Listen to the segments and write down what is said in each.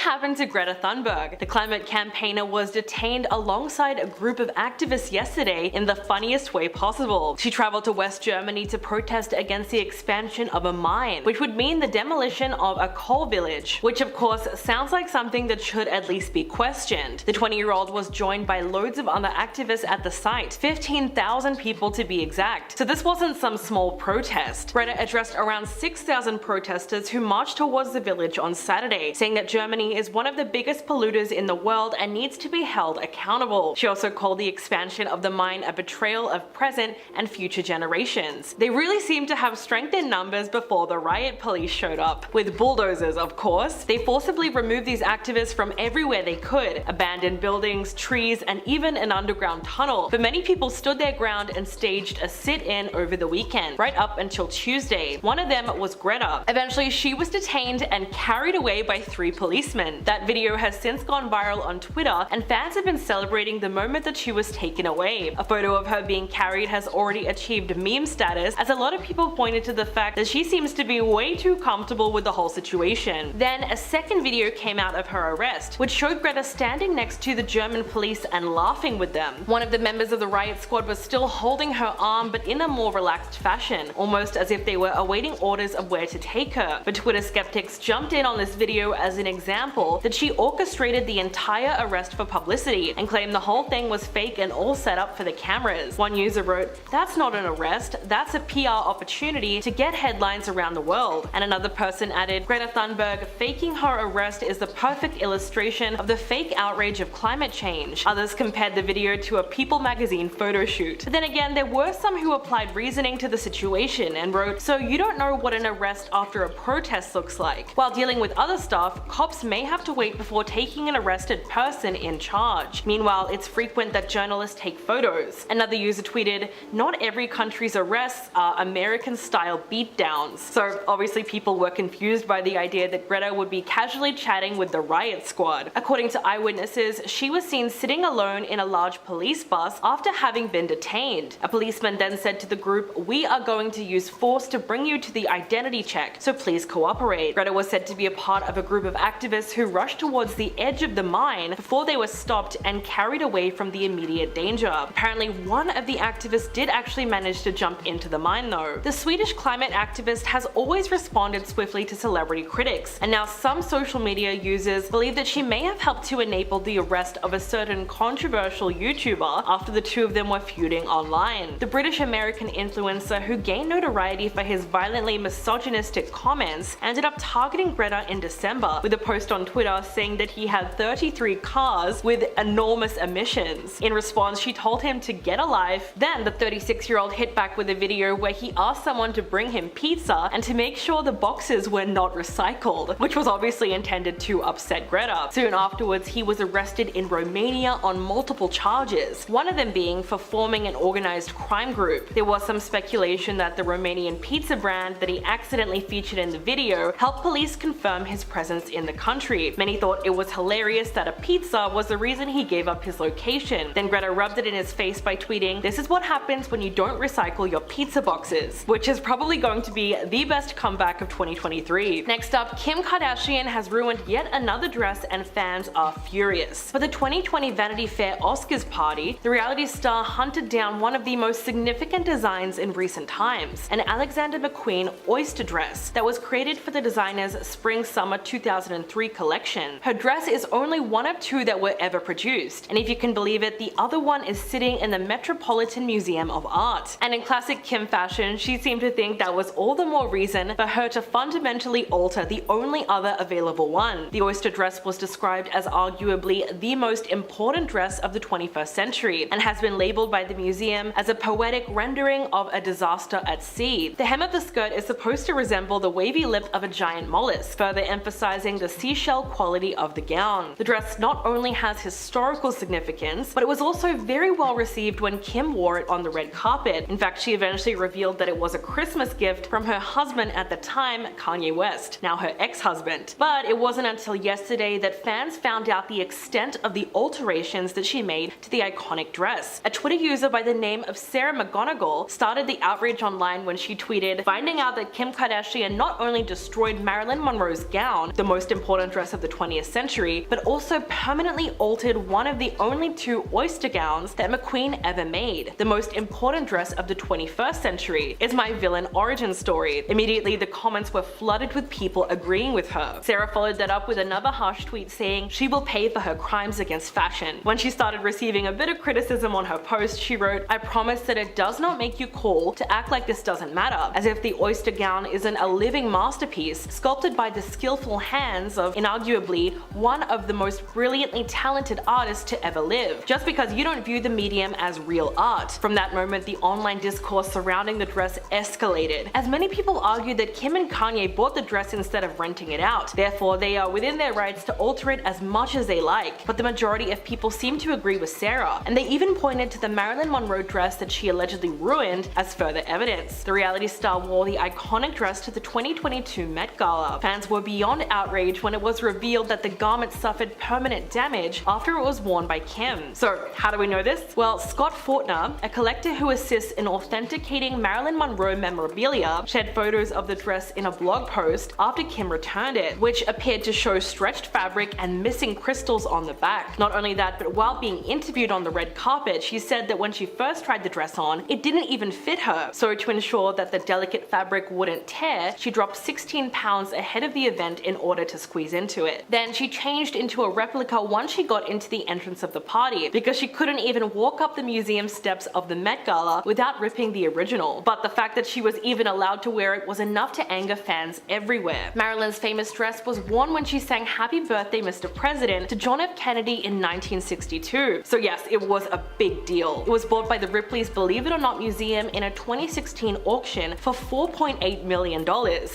happened to Greta Thunberg? The climate campaigner was detained alongside a group of activists yesterday in the funniest way possible. She traveled to West Germany to protest against the expansion of a mine, which would mean the demolition of a coal village, which of course sounds like something that should at least be questioned. The 20-year-old was joined by loads of other activists at the site, 15,000 people to be exact. So this wasn't some small protest. Greta addressed around 6,000 protesters who marched towards the village on Saturday, saying that Germany is one of the biggest polluters in the world and needs to be held accountable. She also called the expansion of the mine a betrayal of present and future generations. They really seemed to have strength in numbers before the riot police showed up, with bulldozers of course. They forcibly removed these activists from everywhere they could, abandoned buildings, trees, and even an underground tunnel. But many people stood their ground and staged a sit-in over the weekend, right up until Tuesday. One of them was Greta. Eventually she was detained and carried away by 3 policemen. That video has since gone viral on Twitter, and fans have been celebrating the moment that she was taken away. A photo of her being carried has already achieved meme status, as a lot of people pointed to the fact that she seems to be way too comfortable with the whole situation. Then a second video came out of her arrest, which showed Greta standing next to the German police and laughing with them. One of the members of the riot squad was still holding her arm, but in a more relaxed fashion, almost as if they were awaiting orders of where to take her. But Twitter skeptics jumped in on this video as an example that she orchestrated the entire arrest for publicity and claimed the whole thing was fake and all set up for the cameras. One user wrote, "That's not an arrest, that's a PR opportunity to get headlines around the world." And another person added, "Greta Thunberg faking her arrest is the perfect illustration of the fake outrage of climate change." Others compared the video to a People magazine photo shoot. But then again, there were some who applied reasoning to the situation and wrote, "So you don't know what an arrest after a protest looks like. While dealing with other stuff, cops may have to wait before taking an arrested person in charge. Meanwhile, it's frequent that journalists take photos." Another user tweeted, "Not every country's arrests are American-style beatdowns." So obviously people were confused by the idea that Greta would be casually chatting with the riot squad. According to eyewitnesses, she was seen sitting alone in a large police bus after having been detained. A policeman then said to the group, "We are going to use force to bring you to the identity check, so please cooperate." Greta was said to be a part of a group of activists who rushed towards the edge of the mine before they were stopped and carried away from the immediate danger. Apparently one of the activists did actually manage to jump into the mine though. The Swedish climate activist has always responded swiftly to celebrity critics, and now some social media users believe that she may have helped to enable the arrest of a certain controversial YouTuber after the two of them were feuding online. The British-American influencer, who gained notoriety for his violently misogynistic comments, ended up targeting Greta in December with a post on Twitter saying that he had 33 cars with enormous emissions. In response, she told him to get a life. Then the 36-year-old hit back with a video where he asked someone to bring him pizza and to make sure the boxes were not recycled, which was obviously intended to upset Greta. Soon afterwards, he was arrested in Romania on multiple charges, one of them being for forming an organized crime group. There was some speculation that the Romanian pizza brand that he accidentally featured in the video helped police confirm his presence in the country. Many thought it was hilarious that a pizza was the reason he gave up his location. Then Greta rubbed it in his face by tweeting, "This is what happens when you don't recycle your pizza boxes," which is probably going to be the best comeback of 2023. Next up, Kim Kardashian has ruined yet another dress and fans are furious. For the 2020 Vanity Fair Oscars party, the reality star hunted down one of the most significant designs in recent times, an Alexander McQueen oyster dress that was created for the designer's Spring-Summer 2003 collection. Her dress is only one of 2 that were ever produced, and if you can believe it, the other one is sitting in the Metropolitan Museum of Art. And in classic Kim fashion, she seemed to think that was all the more reason for her to fundamentally alter the only other available one. The oyster dress was described as arguably the most important dress of the 21st century and has been labeled by the museum as a poetic rendering of a disaster at sea. The hem of the skirt is supposed to resemble the wavy lip of a giant mollusk, further emphasizing the seashell quality of the gown. The dress not only has historical significance, but it was also very well received when Kim wore it on the red carpet. In fact, she eventually revealed that it was a Christmas gift from her husband at the time, Kanye West, now her ex-husband. But it wasn't until yesterday that fans found out the extent of the alterations that she made to the iconic dress. A Twitter user by the name of Sarah McGonigal started the outrage online when she tweeted, "Finding out that Kim Kardashian not only destroyed Marilyn Monroe's gown, the most important dress of the 20th century, but also permanently altered one of the only 2 oyster gowns that McQueen ever made. The most important dress of the 21st century is my villain origin story. Immediately, the comments were flooded with people agreeing with her. Sarah followed that up with another harsh tweet saying she will pay for her crimes against fashion. When she started receiving a bit of criticism on her post, she wrote, "I promise that it does not make you cool to act like this doesn't matter, as if the oyster gown isn't a living masterpiece sculpted by the skillful hands of inarguably one of the most brilliantly talented artists to ever live, just because you don't view the medium as real art." From that moment, the online discourse surrounding the dress escalated, as many people argued that Kim and Kanye bought the dress instead of renting it out. Therefore, they are within their rights to alter it as much as they like. But the majority of people seem to agree with Sarah, and they even pointed to the Marilyn Monroe dress that she allegedly ruined as further evidence. The reality star wore the iconic dress to the 2022 Met Gala. Fans were beyond outraged when it was revealed that the garment suffered permanent damage after it was worn by Kim. So how do we know this? Well, Scott Fortner, a collector who assists in authenticating Marilyn Monroe memorabilia, shared photos of the dress in a blog post after Kim returned it, which appeared to show stretched fabric and missing crystals on the back. Not only that, but while being interviewed on the red carpet, she said that when she first tried the dress on, it didn't even fit her. So to ensure that the delicate fabric wouldn't tear, she dropped 16 pounds ahead of the event in order to squeeze into it. Then she changed into a replica once she got into the entrance of the party, because she couldn't even walk up the museum steps of the Met Gala without ripping the original. But the fact that she was even allowed to wear it was enough to anger fans everywhere. Marilyn's famous dress was worn when she sang "Happy Birthday, Mr. President" to John F. Kennedy in 1962. So yes, it was a big deal. It was bought by the Ripley's Believe It or Not Museum in a 2016 auction for $4.8 million,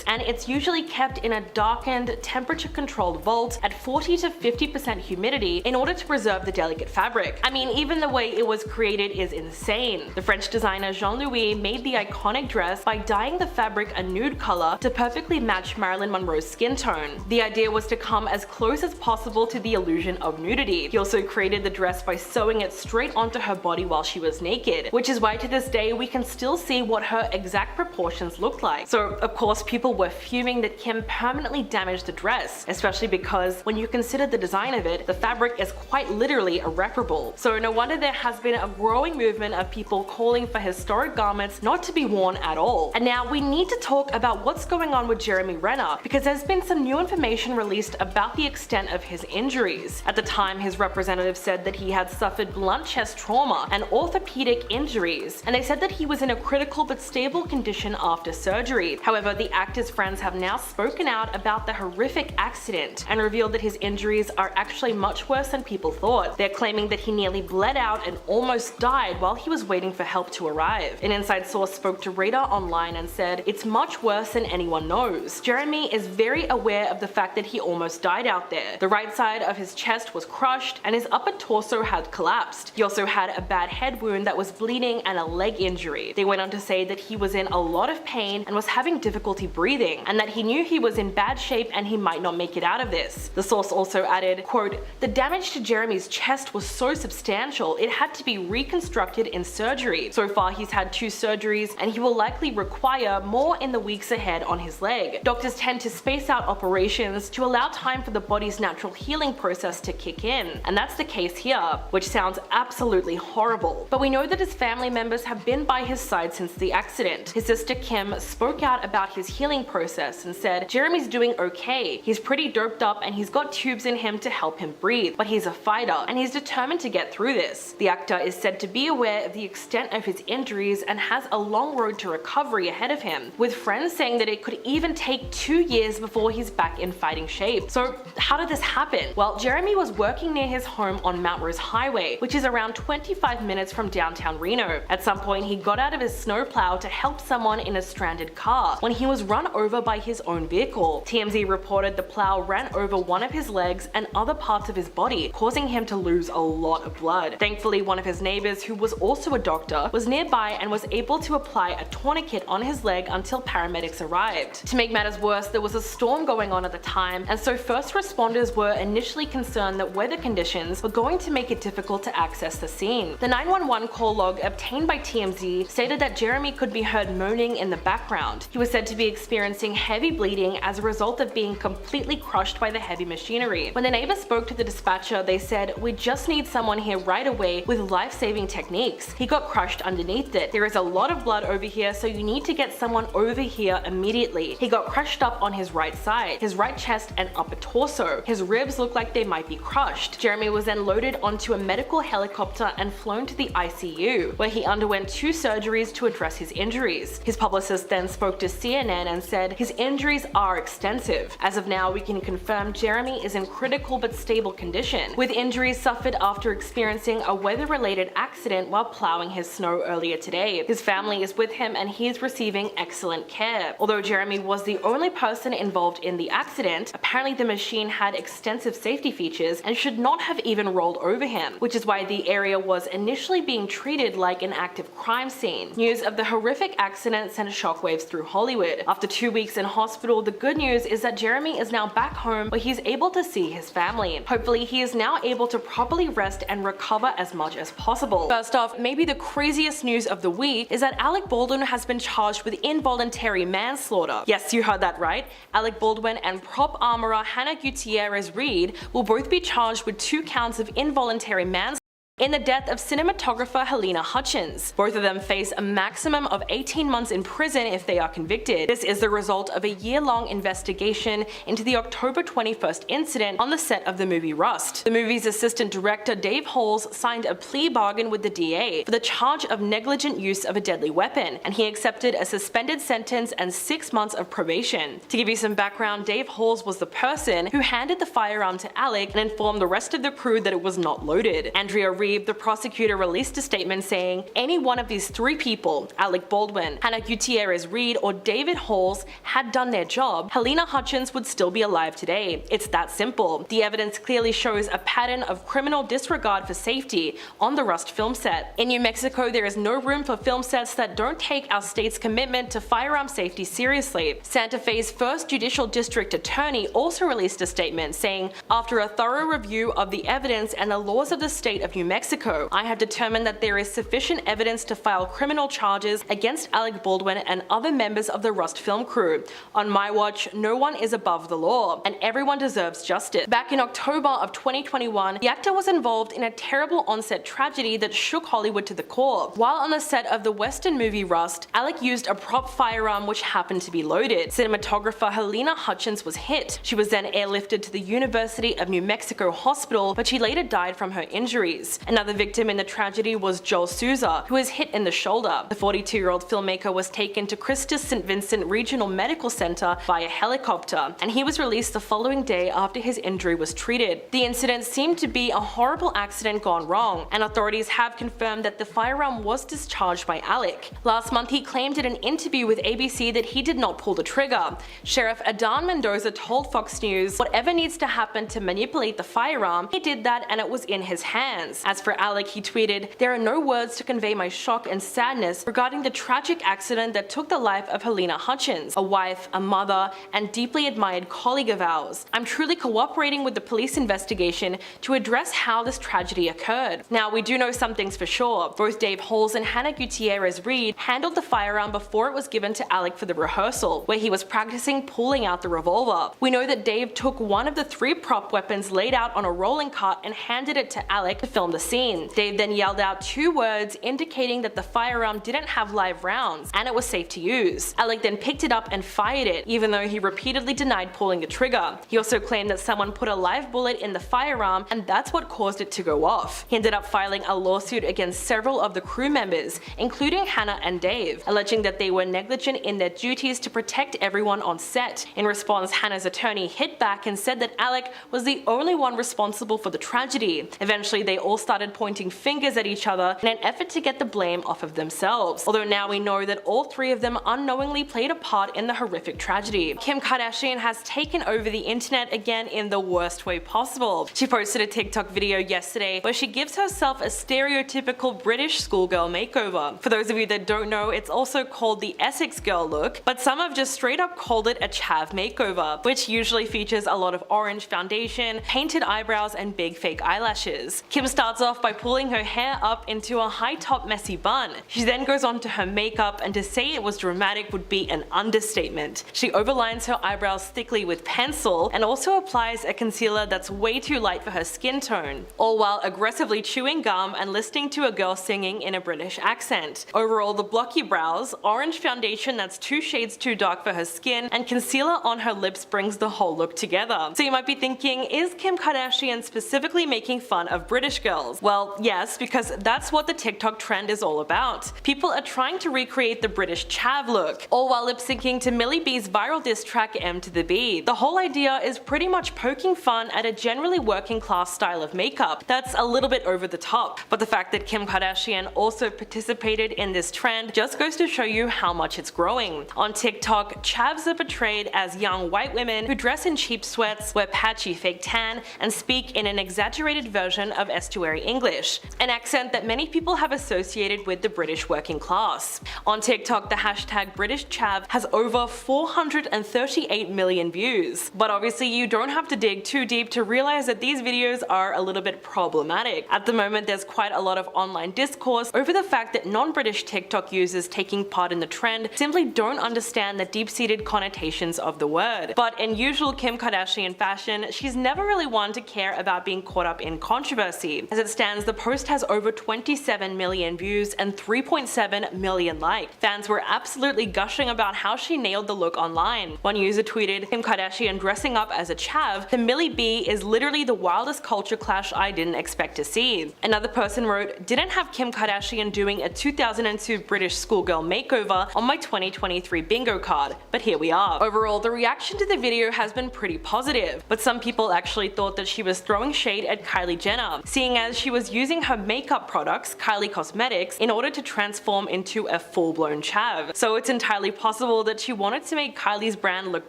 and it's usually kept in a darkened, temperature-controlled vault at 40 to 50% humidity in order to preserve the delicate fabric. I mean, even the way it was created is insane. The French designer Jean-Louis made the iconic dress by dyeing the fabric a nude color to perfectly match Marilyn Monroe's skin tone. The idea was to come as close as possible to the illusion of nudity. He also created the dress by sewing it straight onto her body while she was naked, which is why to this day we can still see what her exact proportions looked like. So of course people were fuming that Kim permanently damaged the dress, especially because when you consider the design of it, the fabric is quite literally irreparable. So no wonder there has been a growing movement of people calling for historic garments not to be worn at all. And now we need to talk about what's going on with Jeremy Renner, because there's been some new information released about the extent of his injuries. At the time, his representative said that he had suffered blunt chest trauma and orthopedic injuries, and they said that he was in a critical but stable condition after surgery. However, the actor's friends have now spoken out about the horrific accident and revealed that his injuries are actually much worse than people thought. They're claiming that he nearly bled out and almost died while he was waiting for help to arrive. An inside source spoke to Radar Online and said, "It's much worse than anyone knows. Jeremy is very aware of the fact that he almost died out there. The right side of his chest was crushed and his upper torso had collapsed. He also had a bad head wound that was bleeding and a leg injury." They went on to say that he was in a lot of pain and was having difficulty breathing, and that he knew he was in bad shape and he might not make it out of this. The source also added, quote, "The damage to Jeremy's chest was so substantial it had to be reconstructed in surgery. So far he's had 2 surgeries and he will likely require more in the weeks ahead on his leg. Doctors tend to space out operations to allow time for the body's natural healing process to kick in, and that's the case here, which sounds absolutely horrible. But we know that his family members have been by his side since the accident. His sister Kim spoke out about his healing process and said, "Jeremy's doing okay. He's pretty doped up and he's got tubes in him to help him breathe, but he's a fighter and he's determined to get through this." The actor is said to be aware of the extent of his injuries and has a long road to recovery ahead of him, with friends saying that it could even take 2 years before he's back in fighting shape. So how did this happen? Well, Jeremy was working near his home on Mount Rose Highway, which is around 25 minutes from downtown Reno. At some point, he got out of his snowplow to help someone in a stranded car when he was run over by his own vehicle. TMZ reported the plow ran over one of his legs and other parts of his body, causing him to lose a lot of blood. Thankfully, one of his neighbors, who was also a doctor, was nearby and was able to apply a tourniquet on his leg until paramedics arrived. To make matters worse, there was a storm going on at the time, and so first responders were initially concerned that weather conditions were going to make it difficult to access the scene. The 911 call log obtained by TMZ stated that Jeremy could be heard moaning in the background. He was said to be experiencing heavy bleeding as a result of being completely crushed by the heavy machinery. When the neighbor spoke to the dispatcher, they said, "We just need someone here right away with life-saving techniques. He got crushed underneath it. There is a lot of blood over here, so you need to get someone over here immediately. He got crushed up on his right side, his right chest and upper torso. His ribs look like they might be crushed." Jeremy was then loaded onto a medical helicopter and flown to the ICU, where he underwent 2 surgeries to address his injuries. His publicist then spoke to CNN and said, "His injuries are extensive. As of now, we can confirm Jeremy is in critical but stable condition, with injuries suffered after experiencing a weather-related accident while plowing his snow earlier today. His family is with him and he is receiving excellent care." Although Jeremy was the only person involved in the accident, apparently the machine had extensive safety features and should not have even rolled over him, which is why the area was initially being treated like an active crime scene. News of the horrific accident sent shockwaves through Hollywood. After 2 weeks in hospital, the good news is that Jeremy is now back home where he's able to see his family. Hopefully he is now able to properly rest and recover as much as possible. First off, maybe the craziest news of the week is that Alec Baldwin has been charged with involuntary manslaughter. Yes, you heard that right. Alec Baldwin and prop armorer Hannah Gutierrez-Reed will both be charged with 2 counts of involuntary manslaughter in the death of cinematographer Helena Hutchins. Both of them face a maximum of 18 months in prison if they are convicted. This is the result of a year-long investigation into the October 21st incident on the set of the movie Rust. The movie's assistant director Dave Halls signed a plea bargain with the DA for the charge of negligent use of a deadly weapon, and he accepted a suspended sentence and 6 months of probation. To give you some background, Dave Halls was the person who handed the firearm to Alec and informed the rest of the crew that it was not loaded. Andrea Reed, the prosecutor, released a statement saying, "Any one of these 3 people, Alec Baldwin, Hannah Gutierrez-Reed, or David Halls, had done their job, Helena Hutchins would still be alive today. It's that simple. The evidence clearly shows a pattern of criminal disregard for safety on the Rust film set. In New Mexico, there is no room for film sets that don't take our state's commitment to firearm safety seriously." Santa Fe's first judicial district attorney also released a statement saying, "After a thorough review of the evidence and the laws of the state of New Mexico, I have determined that there is sufficient evidence to file criminal charges against Alec Baldwin and other members of the Rust film crew. On my watch, no one is above the law, and everyone deserves justice." Back in October of 2021, the actor was involved in a terrible on-set tragedy that shook Hollywood to the core. While on the set of the Western movie Rust, Alec used a prop firearm which happened to be loaded. Cinematographer Helena Hutchins was hit. She was then airlifted to the University of New Mexico Hospital, but she later died from her injuries. Another victim in the tragedy was Joel Souza, who was hit in the shoulder. The 42-year-old filmmaker was taken to Christus St. Vincent Regional Medical Center via helicopter, and he was released the following day after his injury was treated. The incident seemed to be a horrible accident gone wrong, and authorities have confirmed that the firearm was discharged by Alec. Last month, he claimed in an interview with ABC that he did not pull the trigger. Sheriff Adan Mendoza told Fox News, "Whatever needs to happen to manipulate the firearm, he did that and it was in his hands." As for Alec, he tweeted, "There are no words to convey my shock and sadness regarding the tragic accident that took the life of Helena Hutchins, a wife, a mother, and deeply admired colleague of ours. I'm truly cooperating with the police investigation to address how this tragedy occurred." Now, we do know some things for sure. Both Dave Halls and Hannah Gutierrez-Reed handled the firearm before it was given to Alec for the rehearsal, where he was practicing pulling out the revolver. We know that Dave took one of the 3 prop weapons laid out on a rolling cart and handed it to Alec to film the scene. Dave then yelled out 2 words indicating that the firearm didn't have live rounds and it was safe to use. Alec then picked it up and fired it, even though he repeatedly denied pulling the trigger. He also claimed that someone put a live bullet in the firearm and that's what caused it to go off. He ended up filing a lawsuit against several of the crew members, including Hannah and Dave, alleging that they were negligent in their duties to protect everyone on set. In response, Hannah's attorney hit back and said that Alec was the only one responsible for the tragedy. Eventually, they all started pointing fingers at each other in an effort to get the blame off of themselves. Although now we know that all 3 of them unknowingly played a part in the horrific tragedy. Kim Kardashian has taken over the internet again in the worst way possible. She posted a TikTok video yesterday where she gives herself a stereotypical British schoolgirl makeover. For those of you that don't know, it's also called the Essex girl look, but some have just straight up called it a chav makeover, which usually features a lot of orange foundation, painted eyebrows, and big fake eyelashes. Kim starts off off by pulling her hair up into a high-top messy bun. She then goes on to her makeup, and to say it was dramatic would be an understatement. She overlines her eyebrows thickly with pencil and also applies a concealer that's way too light for her skin tone, all while aggressively chewing gum and listening to a girl singing in a British accent. Overall, the blocky brows, orange foundation that's 2 shades too dark for her skin, and concealer on her lips brings the whole look together. So you might be thinking, is Kim Kardashian specifically making fun of British girls? Well, yes, because that's what the TikTok trend is all about. People are trying to recreate the British chav look, all while lip-syncing to Millie B's viral diss track M to the B. The whole idea is pretty much poking fun at a generally working class style of makeup that's a little bit over the top. But the fact that Kim Kardashian also participated in this trend just goes to show you how much it's growing. On TikTok, chavs are portrayed as young white women who dress in cheap sweats, wear patchy fake tan, and speak in an exaggerated version of estuary English, an accent that many people have associated with the British working class. On TikTok, the hashtag British Chav has over 438 million views. But obviously you don't have to dig too deep to realize that these videos are a little bit problematic. At the moment, there's quite a lot of online discourse over the fact that non-British TikTok users taking part in the trend simply don't understand the deep-seated connotations of the word. But in usual Kim Kardashian fashion, she's never really one to care about being caught up in controversy. As it stands, the post has over 27 million views and 3.7 million likes. Fans were absolutely gushing about how she nailed the look online. One user tweeted, "Kim Kardashian dressing up as a chav to Millie B is literally the wildest culture clash I didn't expect to see." Another person wrote, "Didn't have Kim Kardashian doing a 2002 British schoolgirl makeover on my 2023 bingo card, but here we are." Overall, the reaction to the video has been pretty positive, but some people actually thought that she was throwing shade at Kylie Jenner, seeing as she was using her makeup products, Kylie Cosmetics, in order to transform into a full-blown chav. So it's entirely possible that she wanted to make Kylie's brand look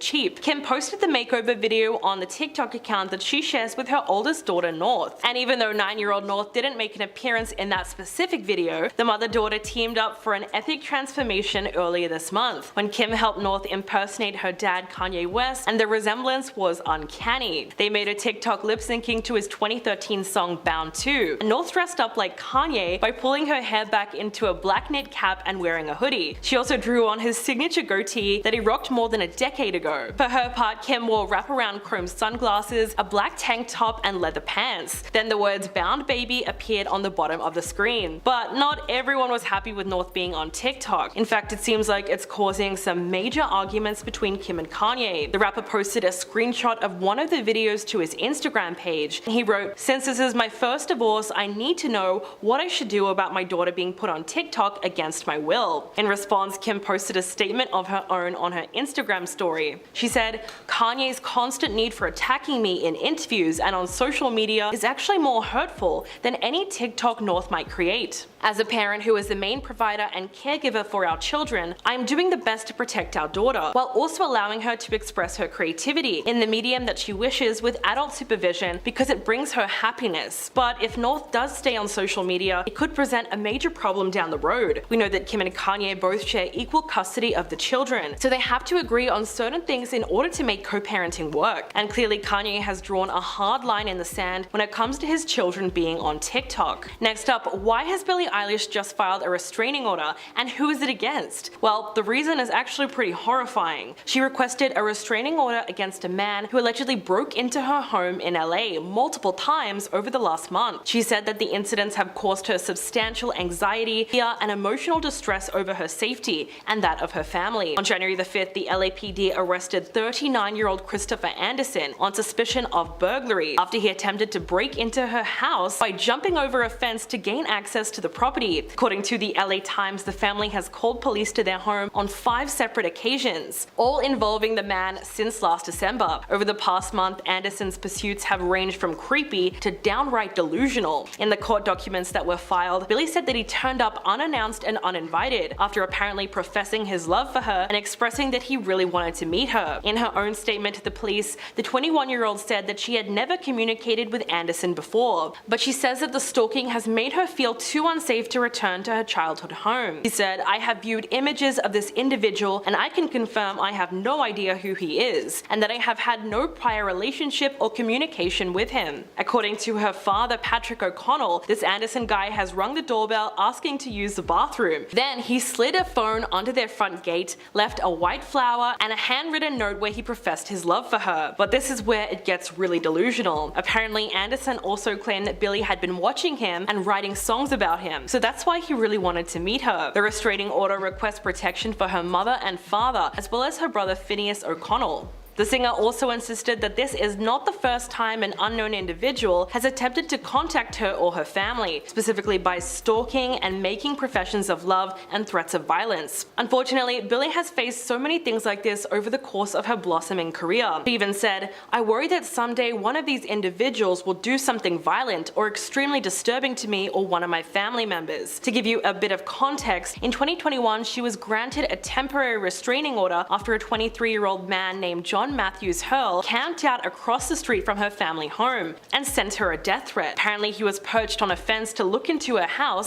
cheap. Kim posted the makeover video on the TikTok account that she shares with her oldest daughter North, and even though 9-year-old North didn't make an appearance in that specific video, the mother-daughter teamed up for an epic transformation earlier this month, when Kim helped North impersonate her dad Kanye West, and the resemblance was uncanny. They made a TikTok lip-syncing to his 2013 song Bound 2, and North dressed up like Kanye by pulling her hair back into a black knit cap and wearing a hoodie. She also drew on his signature goatee that he rocked more than a decade ago. For her part, Kim wore wraparound chrome sunglasses, a black tank top, and leather pants. Then the words "Bound Baby" appeared on the bottom of the screen. But not everyone was happy with North being on TikTok. In fact, it seems like it's causing some major arguments between Kim and Kanye. The rapper posted a screenshot of one of the videos to his Instagram page. He wrote, "Since this is my first divorce, I need to know what I should do about my daughter being put on TikTok against my will." In response, Kim posted a statement of her own on her Instagram story. She said, "Kanye's constant need for attacking me in interviews and on social media is actually more hurtful than any TikTok North might create. As a parent who is the main provider and caregiver for our children, I am doing the best to protect our daughter, while also allowing her to express her creativity in the medium that she wishes with adult supervision because it brings her happiness. But if North does stay on social media, it could present a major problem down the road. We know that Kim and Kanye both share equal custody of the children, so they have to agree on certain things in order to make co-parenting work. And clearly Kanye has drawn a hard line in the sand when it comes to his children being on TikTok." Next up, why has Billie Eilish just filed a restraining order, and who is it against? Well, the reason is actually pretty horrifying. She requested a restraining order against a man who allegedly broke into her home in LA multiple times over the last month. She said that the incidents have caused her substantial anxiety, fear, and emotional distress over her safety and that of her family. On January the 5th, the LAPD arrested 39-year-old Christopher Anderson on suspicion of burglary after he attempted to break into her house by jumping over a fence to gain access to the property. According to the LA Times, the family has called police to their home on 5 separate occasions, all involving the man since last December. Over the past month, Anderson's pursuits have ranged from creepy to downright delusional. In the court documents that were filed, Billy said that he turned up unannounced and uninvited after apparently professing his love for her and expressing that he really wanted to meet her. In her own statement to the police, the 21-year-old said that she had never communicated with Anderson before, but she says that the stalking has made her feel too unsafe to return to her childhood home. She said, "I have viewed images of this individual and I can confirm I have no idea who he is, and that I have had no prior relationship or communication with him." According to her father, Patrick O'Connell, this Anderson guy has rung the doorbell asking to use the bathroom. Then he slid a phone onto their front gate, left a white flower and a handwritten note where he professed his love for her. But this is where it gets really delusional. Apparently, Anderson also claimed that Billy had been watching him and writing songs about him, so that's why he really wanted to meet her. The restraining order requests protection for her mother and father, as well as her brother Phineas O'Connell. The singer also insisted that this is not the first time an unknown individual has attempted to contact her or her family, specifically by stalking and making professions of love and threats of violence. Unfortunately, Billie has faced so many things like this over the course of her blossoming career. She even said, "I worry that someday one of these individuals will do something violent or extremely disturbing to me or one of my family members." To give you a bit of context, in 2021 she was granted a temporary restraining order after a 23-year-old man named John Matthews Hurl camped out across the street from her family home and sent her a death threat. Apparently he was perched on a fence to look into her house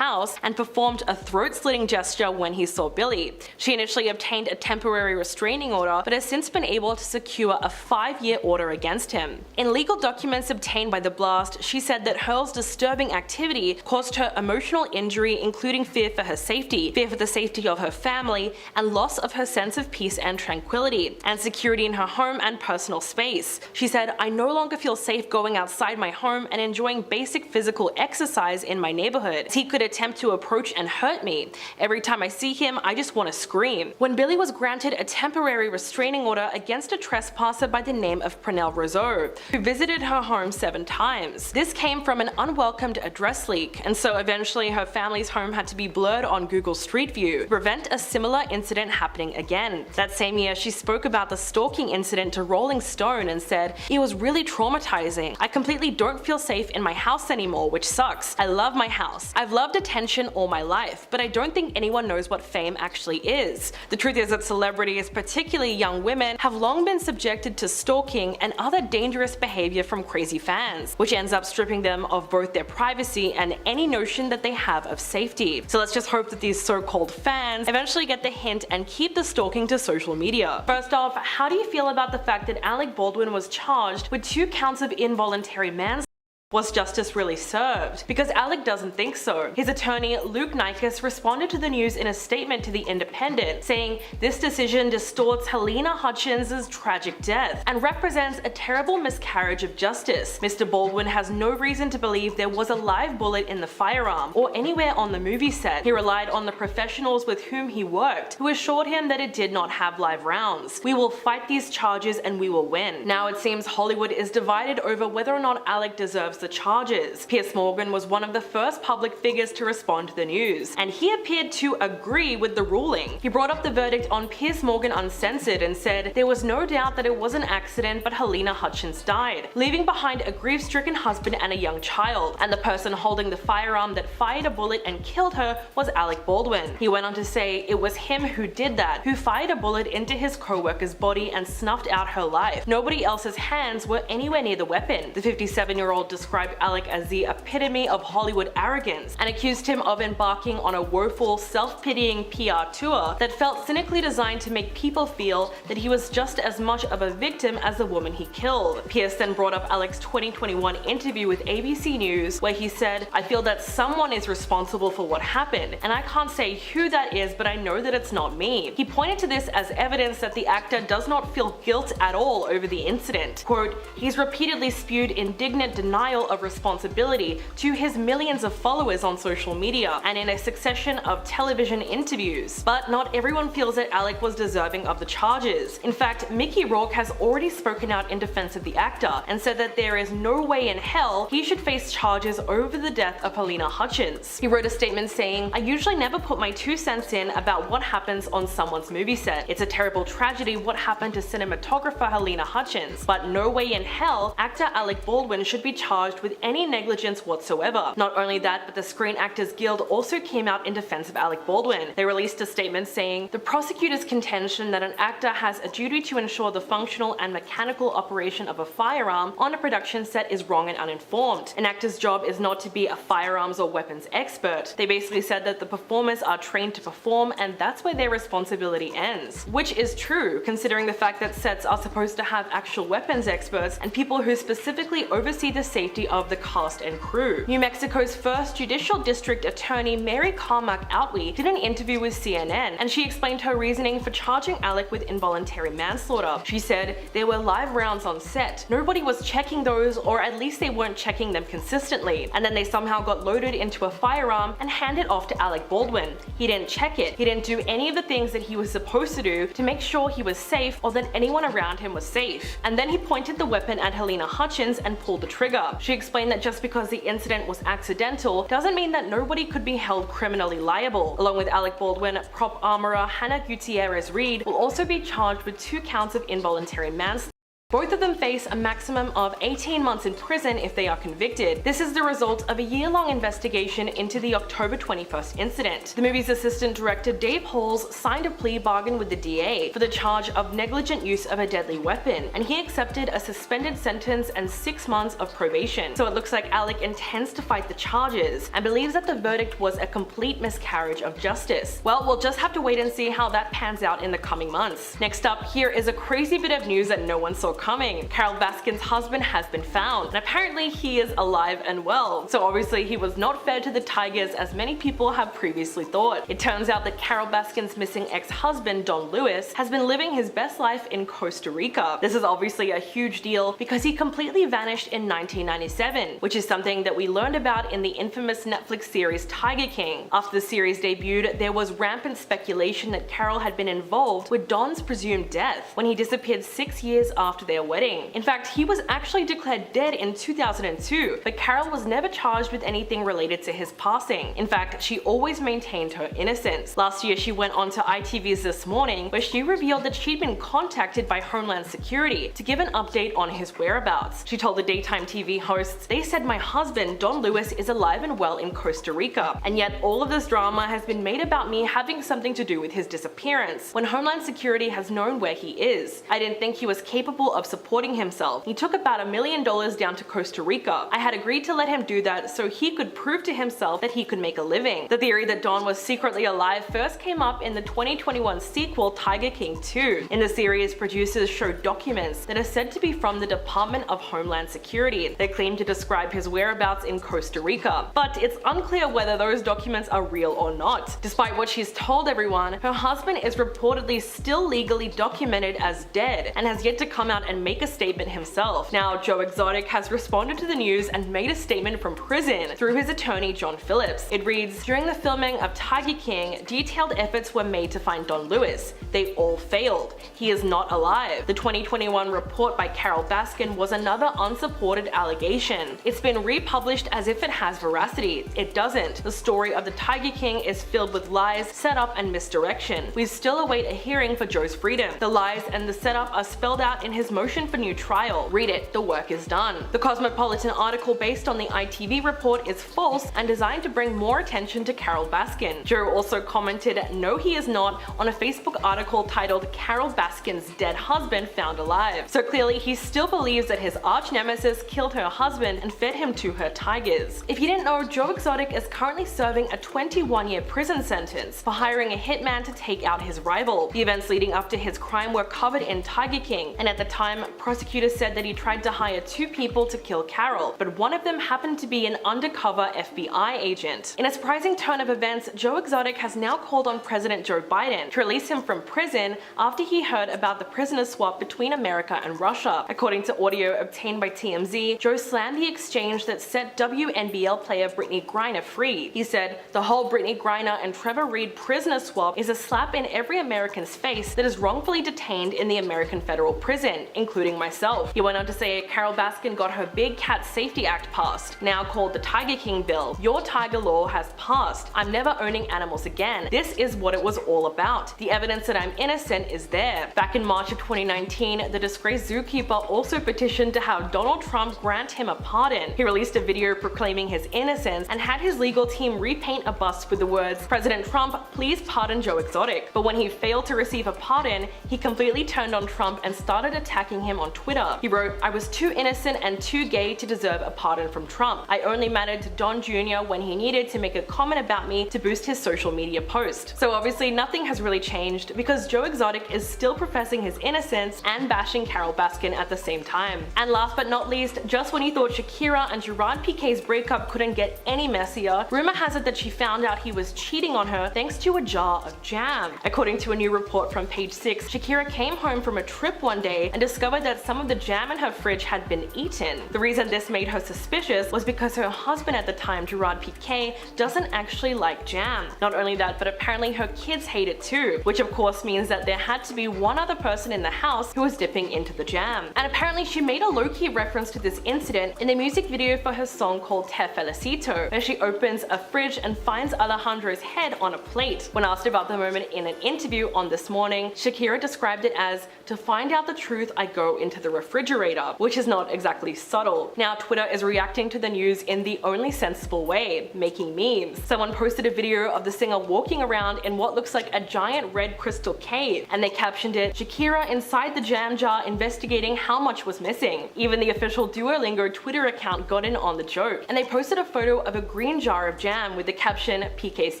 and performed a throat-slitting gesture when he saw Billie. She initially obtained a temporary restraining order but has since been able to secure a 5-year order against him. In legal documents obtained by The Blast, she said that Hurl's disturbing activity caused her emotional injury, including fear for her safety, fear for the safety of her family, and loss of her sense of peace and tranquility, and security in her home and personal space. She said, "I no longer feel safe going outside my home and enjoying basic physical exercise in my neighborhood. He could attempt to approach and hurt me. Every time I see him, I just want to scream." When Billie was granted a temporary restraining order against a trespasser by the name of Pernell Rousseau, who visited her home 7 times. This came from an unwelcomed address leak, and so eventually her family's home had to be blurred on Google Street View to prevent a similar incident happening again. That same year, she spoke about the stalking incident to Rolling Stone and said, "It was really traumatizing. I completely don't feel safe in my house anymore, which sucks. I love my house. I've loved attention all my life, but I don't think anyone knows what fame actually is. The truth is that celebrities, particularly young women, have long been subjected to stalking and other dangerous behavior from crazy fans, which ends up stripping them of both their privacy and any notion that they have of safety." So let's just hope that these so-called fans eventually get the hint and keep the stalking to social media. First off, how do you feel about the fact that Alec Baldwin was charged with 2 counts of involuntary manslaughter? Was justice really served? Because Alec doesn't think so. His attorney, Luke Nykus, responded to the news in a statement to The Independent, saying, "This decision distorts Helena Hutchins' tragic death and represents a terrible miscarriage of justice. Mr. Baldwin has no reason to believe there was a live bullet in the firearm or anywhere on the movie set. He relied on the professionals with whom he worked, who assured him that it did not have live rounds. We will fight these charges and we will win." Now it seems Hollywood is divided over whether or not Alec deserves the charges. Piers Morgan was one of the first public figures to respond to the news, and he appeared to agree with the ruling. He brought up the verdict on Piers Morgan Uncensored and said, "There was no doubt that it was an accident, but Helena Hutchins died, leaving behind a grief-stricken husband and a young child, and the person holding the firearm that fired a bullet and killed her was Alec Baldwin." He went on to say, "It was him who did that, who fired a bullet into his co-worker's body and snuffed out her life. Nobody else's hands were anywhere near the weapon." The 57-year-old described Alec as the epitome of Hollywood arrogance and accused him of embarking on a woeful, self-pitying PR tour that felt cynically designed to make people feel that he was just as much of a victim as the woman he killed. Pierce then brought up Alec's 2021 interview with ABC News, where he said, "I feel that someone is responsible for what happened, and I can't say who that is, but I know that it's not me." He pointed to this as evidence that the actor does not feel guilt at all over the incident. Quote, "He's repeatedly spewed indignant denial of responsibility to his millions of followers on social media and in a succession of television interviews. But not everyone feels that Alec was deserving of the charges. In fact, Mickey Rourke has already spoken out in defense of the actor and said that there is no way in hell he should face charges over the death of Helena Hutchins." He wrote a statement saying, "I usually never put my 2 cents in about what happens on someone's movie set. It's a terrible tragedy what happened to cinematographer Helena Hutchins, but no way in hell actor Alec Baldwin should be charged charged with any negligence whatsoever. Not only that, but the Screen Actors Guild also came out in defense of Alec Baldwin. They released a statement saying, "The prosecutor's contention that an actor has a duty to ensure the functional and mechanical operation of a firearm on a production set is wrong and uninformed. An actor's job is not to be a firearms or weapons expert." They basically said that the performers are trained to perform and that's where their responsibility ends. Which is true, considering the fact that sets are supposed to have actual weapons experts and people who specifically oversee the safety of the cast and crew. New Mexico's first judicial district attorney, Mary Carmack-Outwy, did an interview with CNN, and she explained her reasoning for charging Alec with involuntary manslaughter. She said, "There were live rounds on set. Nobody was checking those, or at least they weren't checking them consistently. And then they somehow got loaded into a firearm and handed off to Alec Baldwin. He didn't check it. He didn't do any of the things that he was supposed to do to make sure he was safe or that anyone around him was safe." And then he pointed the weapon at Helena Hutchins and pulled the trigger. She explained that just because the incident was accidental doesn't mean that nobody could be held criminally liable. Along with Alec Baldwin, prop armorer Hannah Gutierrez-Reed will also be charged with 2 counts of involuntary manslaughter. Both of them face a maximum of 18 months in prison if they are convicted. This is the result of a year-long investigation into the October 21st incident. The movie's assistant director Dave Halls signed a plea bargain with the DA for the charge of negligent use of a deadly weapon, and he accepted a suspended sentence and 6 months of probation. So it looks like Alec intends to fight the charges and believes that the verdict was a complete miscarriage of justice. Well, we'll just have to wait and see how that pans out in the coming months. Next up, here is a crazy bit of news that no one saw coming. Carole Baskin's husband has been found, and apparently he is alive and well. So obviously he was not fed to the tigers as many people have previously thought. It turns out that Carole Baskin's missing ex-husband, Don Lewis, has been living his best life in Costa Rica. This is obviously a huge deal because he completely vanished in 1997, which is something that we learned about in the infamous Netflix series Tiger King. After the series debuted, there was rampant speculation that Carole had been involved with Don's presumed death when he disappeared 6 years after their wedding. In fact, he was actually declared dead in 2002, but Carole was never charged with anything related to his passing. In fact, she always maintained her innocence. Last year, she went on to ITV's This Morning, where she revealed that she'd been contacted by Homeland Security to give an update on his whereabouts. She told the daytime TV hosts, "They said my husband, Don Lewis, is alive and well in Costa Rica, and yet all of this drama has been made about me having something to do with his disappearance, when Homeland Security has known where he is. I didn't think he was capable of supporting himself. He took about $1 million down to Costa Rica. I had agreed to let him do that so he could prove to himself that he could make a living." The theory that Don was secretly alive first came up in the 2021 sequel Tiger King 2. In the series, producers showed documents that are said to be from the Department of Homeland Security. They claim to describe his whereabouts in Costa Rica, but it's unclear whether those documents are real or not. Despite what she's told everyone, her husband is reportedly still legally documented as dead and has yet to come out and make a statement himself. Now, Joe Exotic has responded to the news and made a statement from prison through his attorney John Phillips. It reads, "During the filming of Tiger King, detailed efforts were made to find Don Lewis. They all failed. He is not alive. The 2021 report by Carole Baskin was another unsupported allegation. It's been republished as if it has veracity. It doesn't. The story of the Tiger King is filled with lies, setup, and misdirection. We still await a hearing for Joe's freedom. The lies and the setup are spelled out in his motion for new trial. Read it, the work is done." The Cosmopolitan article based on the ITV report is false and designed to bring more attention to Carole Baskin. Joe also commented, "No, he is not," on a Facebook article titled "Carole Baskin's Dead Husband Found Alive." So clearly he still believes that his arch nemesis killed her husband and fed him to her tigers. If you didn't know, Joe Exotic is currently serving a 21-year prison sentence for hiring a hitman to take out his rival. The events leading up to his crime were covered in Tiger King, and at the time, prosecutors said that he tried to hire 2 people to kill Carole, but one of them happened to be an undercover FBI agent. In a surprising turn of events, Joe Exotic has now called on President Joe Biden to release him from prison after he heard about the prisoner swap between America and Russia. According to audio obtained by TMZ, Joe slammed the exchange that set WNBL player Brittany Griner free. He said, "The whole Brittany Griner and Trevor Reed prisoner swap is a slap in every American's face that is wrongfully detained in the American federal prison. including myself. He went on to say Carole Baskin got her Big Cat Safety Act passed, now called the Tiger King bill. Your tiger law has passed. I'm never owning animals again. This is what it was all about. The evidence that I'm innocent is there. Back in March of 2019, the disgraced zookeeper also petitioned to have Donald Trump grant him a pardon. He released a video proclaiming his innocence and had his legal team repaint a bust with the words, "President Trump, please pardon Joe Exotic." But when he failed to receive a pardon, he completely turned on Trump and started attacking him on Twitter. He wrote, "I was too innocent and too gay to deserve a pardon from Trump. I only mattered to Don Jr. when he needed to make a comment about me to boost his social media post." So obviously nothing has really changed because Joe Exotic is still professing his innocence and bashing Carole Baskin at the same time. And last but not least, just when you thought Shakira and Gerard Piqué's breakup couldn't get any messier, rumor has it that she found out he was cheating on her thanks to a jar of jam. According to a new report from Page 6, Shakira came home from a trip one day and discovered that some of the jam in her fridge had been eaten. The reason this made her suspicious was because her husband at the time, Gerard Piqué, doesn't actually like jam. Not only that, but apparently her kids hate it too, which of course means that there had to be one other person in the house who was dipping into the jam. And apparently she made a low-key reference to this incident in the music video for her song called Te Felicito, where she opens a fridge and finds Alejandro's head on a plate. When asked about the moment in an interview on This Morning, Shakira described it as, "To find out the truth, I go into the refrigerator," which is not exactly subtle. Now Twitter is reacting to the news in the only sensible way, making memes. Someone posted a video of the singer walking around in what looks like a giant red crystal cave, and they captioned it, "Shakira inside the jam jar investigating how much was missing." Even the official Duolingo Twitter account got in on the joke, and they posted a photo of a green jar of jam with the caption, "Piqué's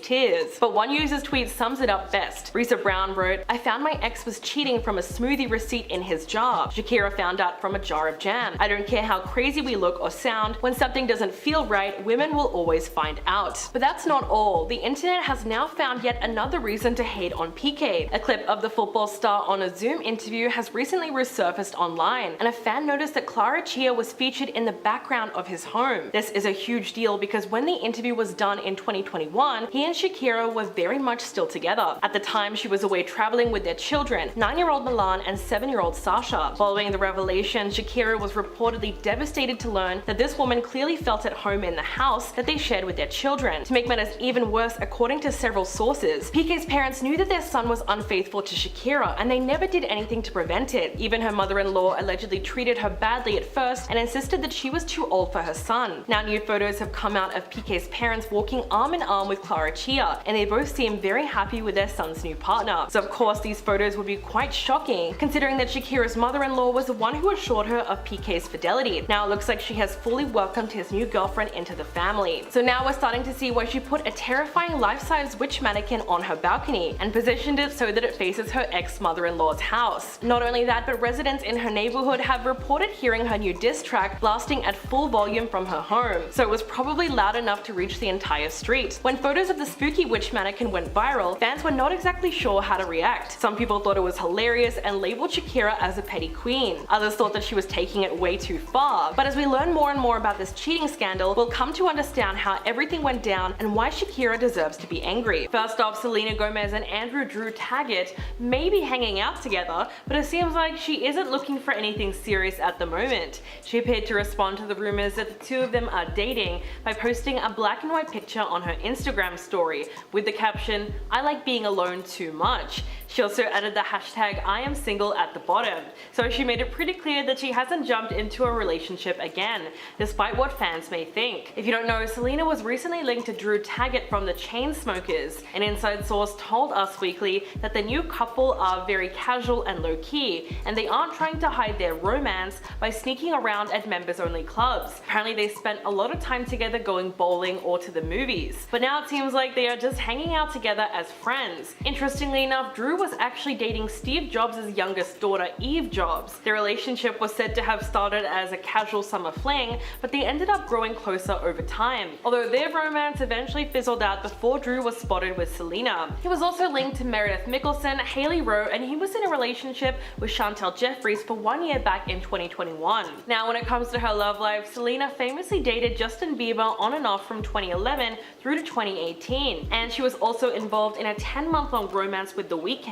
tears." But one user's tweet sums it up best. Risa Brown wrote, "I found my ex was cheating from a smoothie receipt in his jar. Shakira found out from a jar of jam. I don't care how crazy we look or sound, when something doesn't feel right, women will always find out." But that's not all. The internet has now found yet another reason to hate on Piqué. A clip of the football star on a Zoom interview has recently resurfaced online, and a fan noticed that Clara Chia was featured in the background of his home. This is a huge deal because when the interview was done in 2021, he and Shakira were very much still together. At the time, she was away traveling with their children, 9-year-old Milan and 7-year-old Sasha. Following the revelation, Shakira was reportedly devastated to learn that this woman clearly felt at home in the house that they shared with their children. To make matters even worse, according to several sources, Piqué's parents knew that their son was unfaithful to Shakira, and they never did anything to prevent it. Even her mother-in-law allegedly treated her badly at first and insisted that she was too old for her son. Now new photos have come out of Piqué's parents walking arm in arm with Clara Chia, and they both seem very happy with their son's new partner. So of course these photos would be quite shocking, considering that Shakira's mother-in-law was the one who assured her of Piqué's fidelity. Now it looks like she has fully welcomed his new girlfriend into the family. So now we're starting to see why she put a terrifying life-size witch mannequin on her balcony and positioned it so that it faces her ex-mother-in-law's house. Not only that, but residents in her neighborhood have reported hearing her new diss track blasting at full volume from her home, so it was probably loud enough to reach the entire street. When photos of the spooky witch mannequin went viral, fans were not exactly sure how to react. Some people thought it was hilarious and labeled Shakira as a petty queen. Others thought that she was taking it way too far. But as we learn more and more about this cheating scandal, we'll come to understand how everything went down and why Shakira deserves to be angry. First off, Selena Gomez and Andrew Drew Taggart may be hanging out together, but it seems like she isn't looking for anything serious at the moment. She appeared to respond to the rumors that the two of them are dating by posting a black and white picture on her Instagram story with the caption, "I like being alone too much." She also added the hashtag "I am single" at the bottom, so she made it pretty clear that she hasn't jumped into a relationship again, despite what fans may think. If you don't know, Selena was recently linked to Drew Taggart from the Chainsmokers. An inside source told Us Weekly that the new couple are very casual and low-key, and they aren't trying to hide their romance by sneaking around at members-only clubs. Apparently they spent a lot of time together going bowling or to the movies, but now it seems like they are just hanging out together as friends. Interestingly enough, Drew was actually dating Steve Jobs' youngest daughter, Eve Jobs. Their relationship was said to have started as a casual summer fling, but they ended up growing closer over time, although their romance eventually fizzled out before Drew was spotted with Selena. He was also linked to Meredith Mickelson, Haley Rowe, and he was in a relationship with Chantal Jeffries for 1 year back in 2021. Now when it comes to her love life, Selena famously dated Justin Bieber on and off from 2011 through to 2018, and she was also involved in a 10-month-long romance with The Weeknd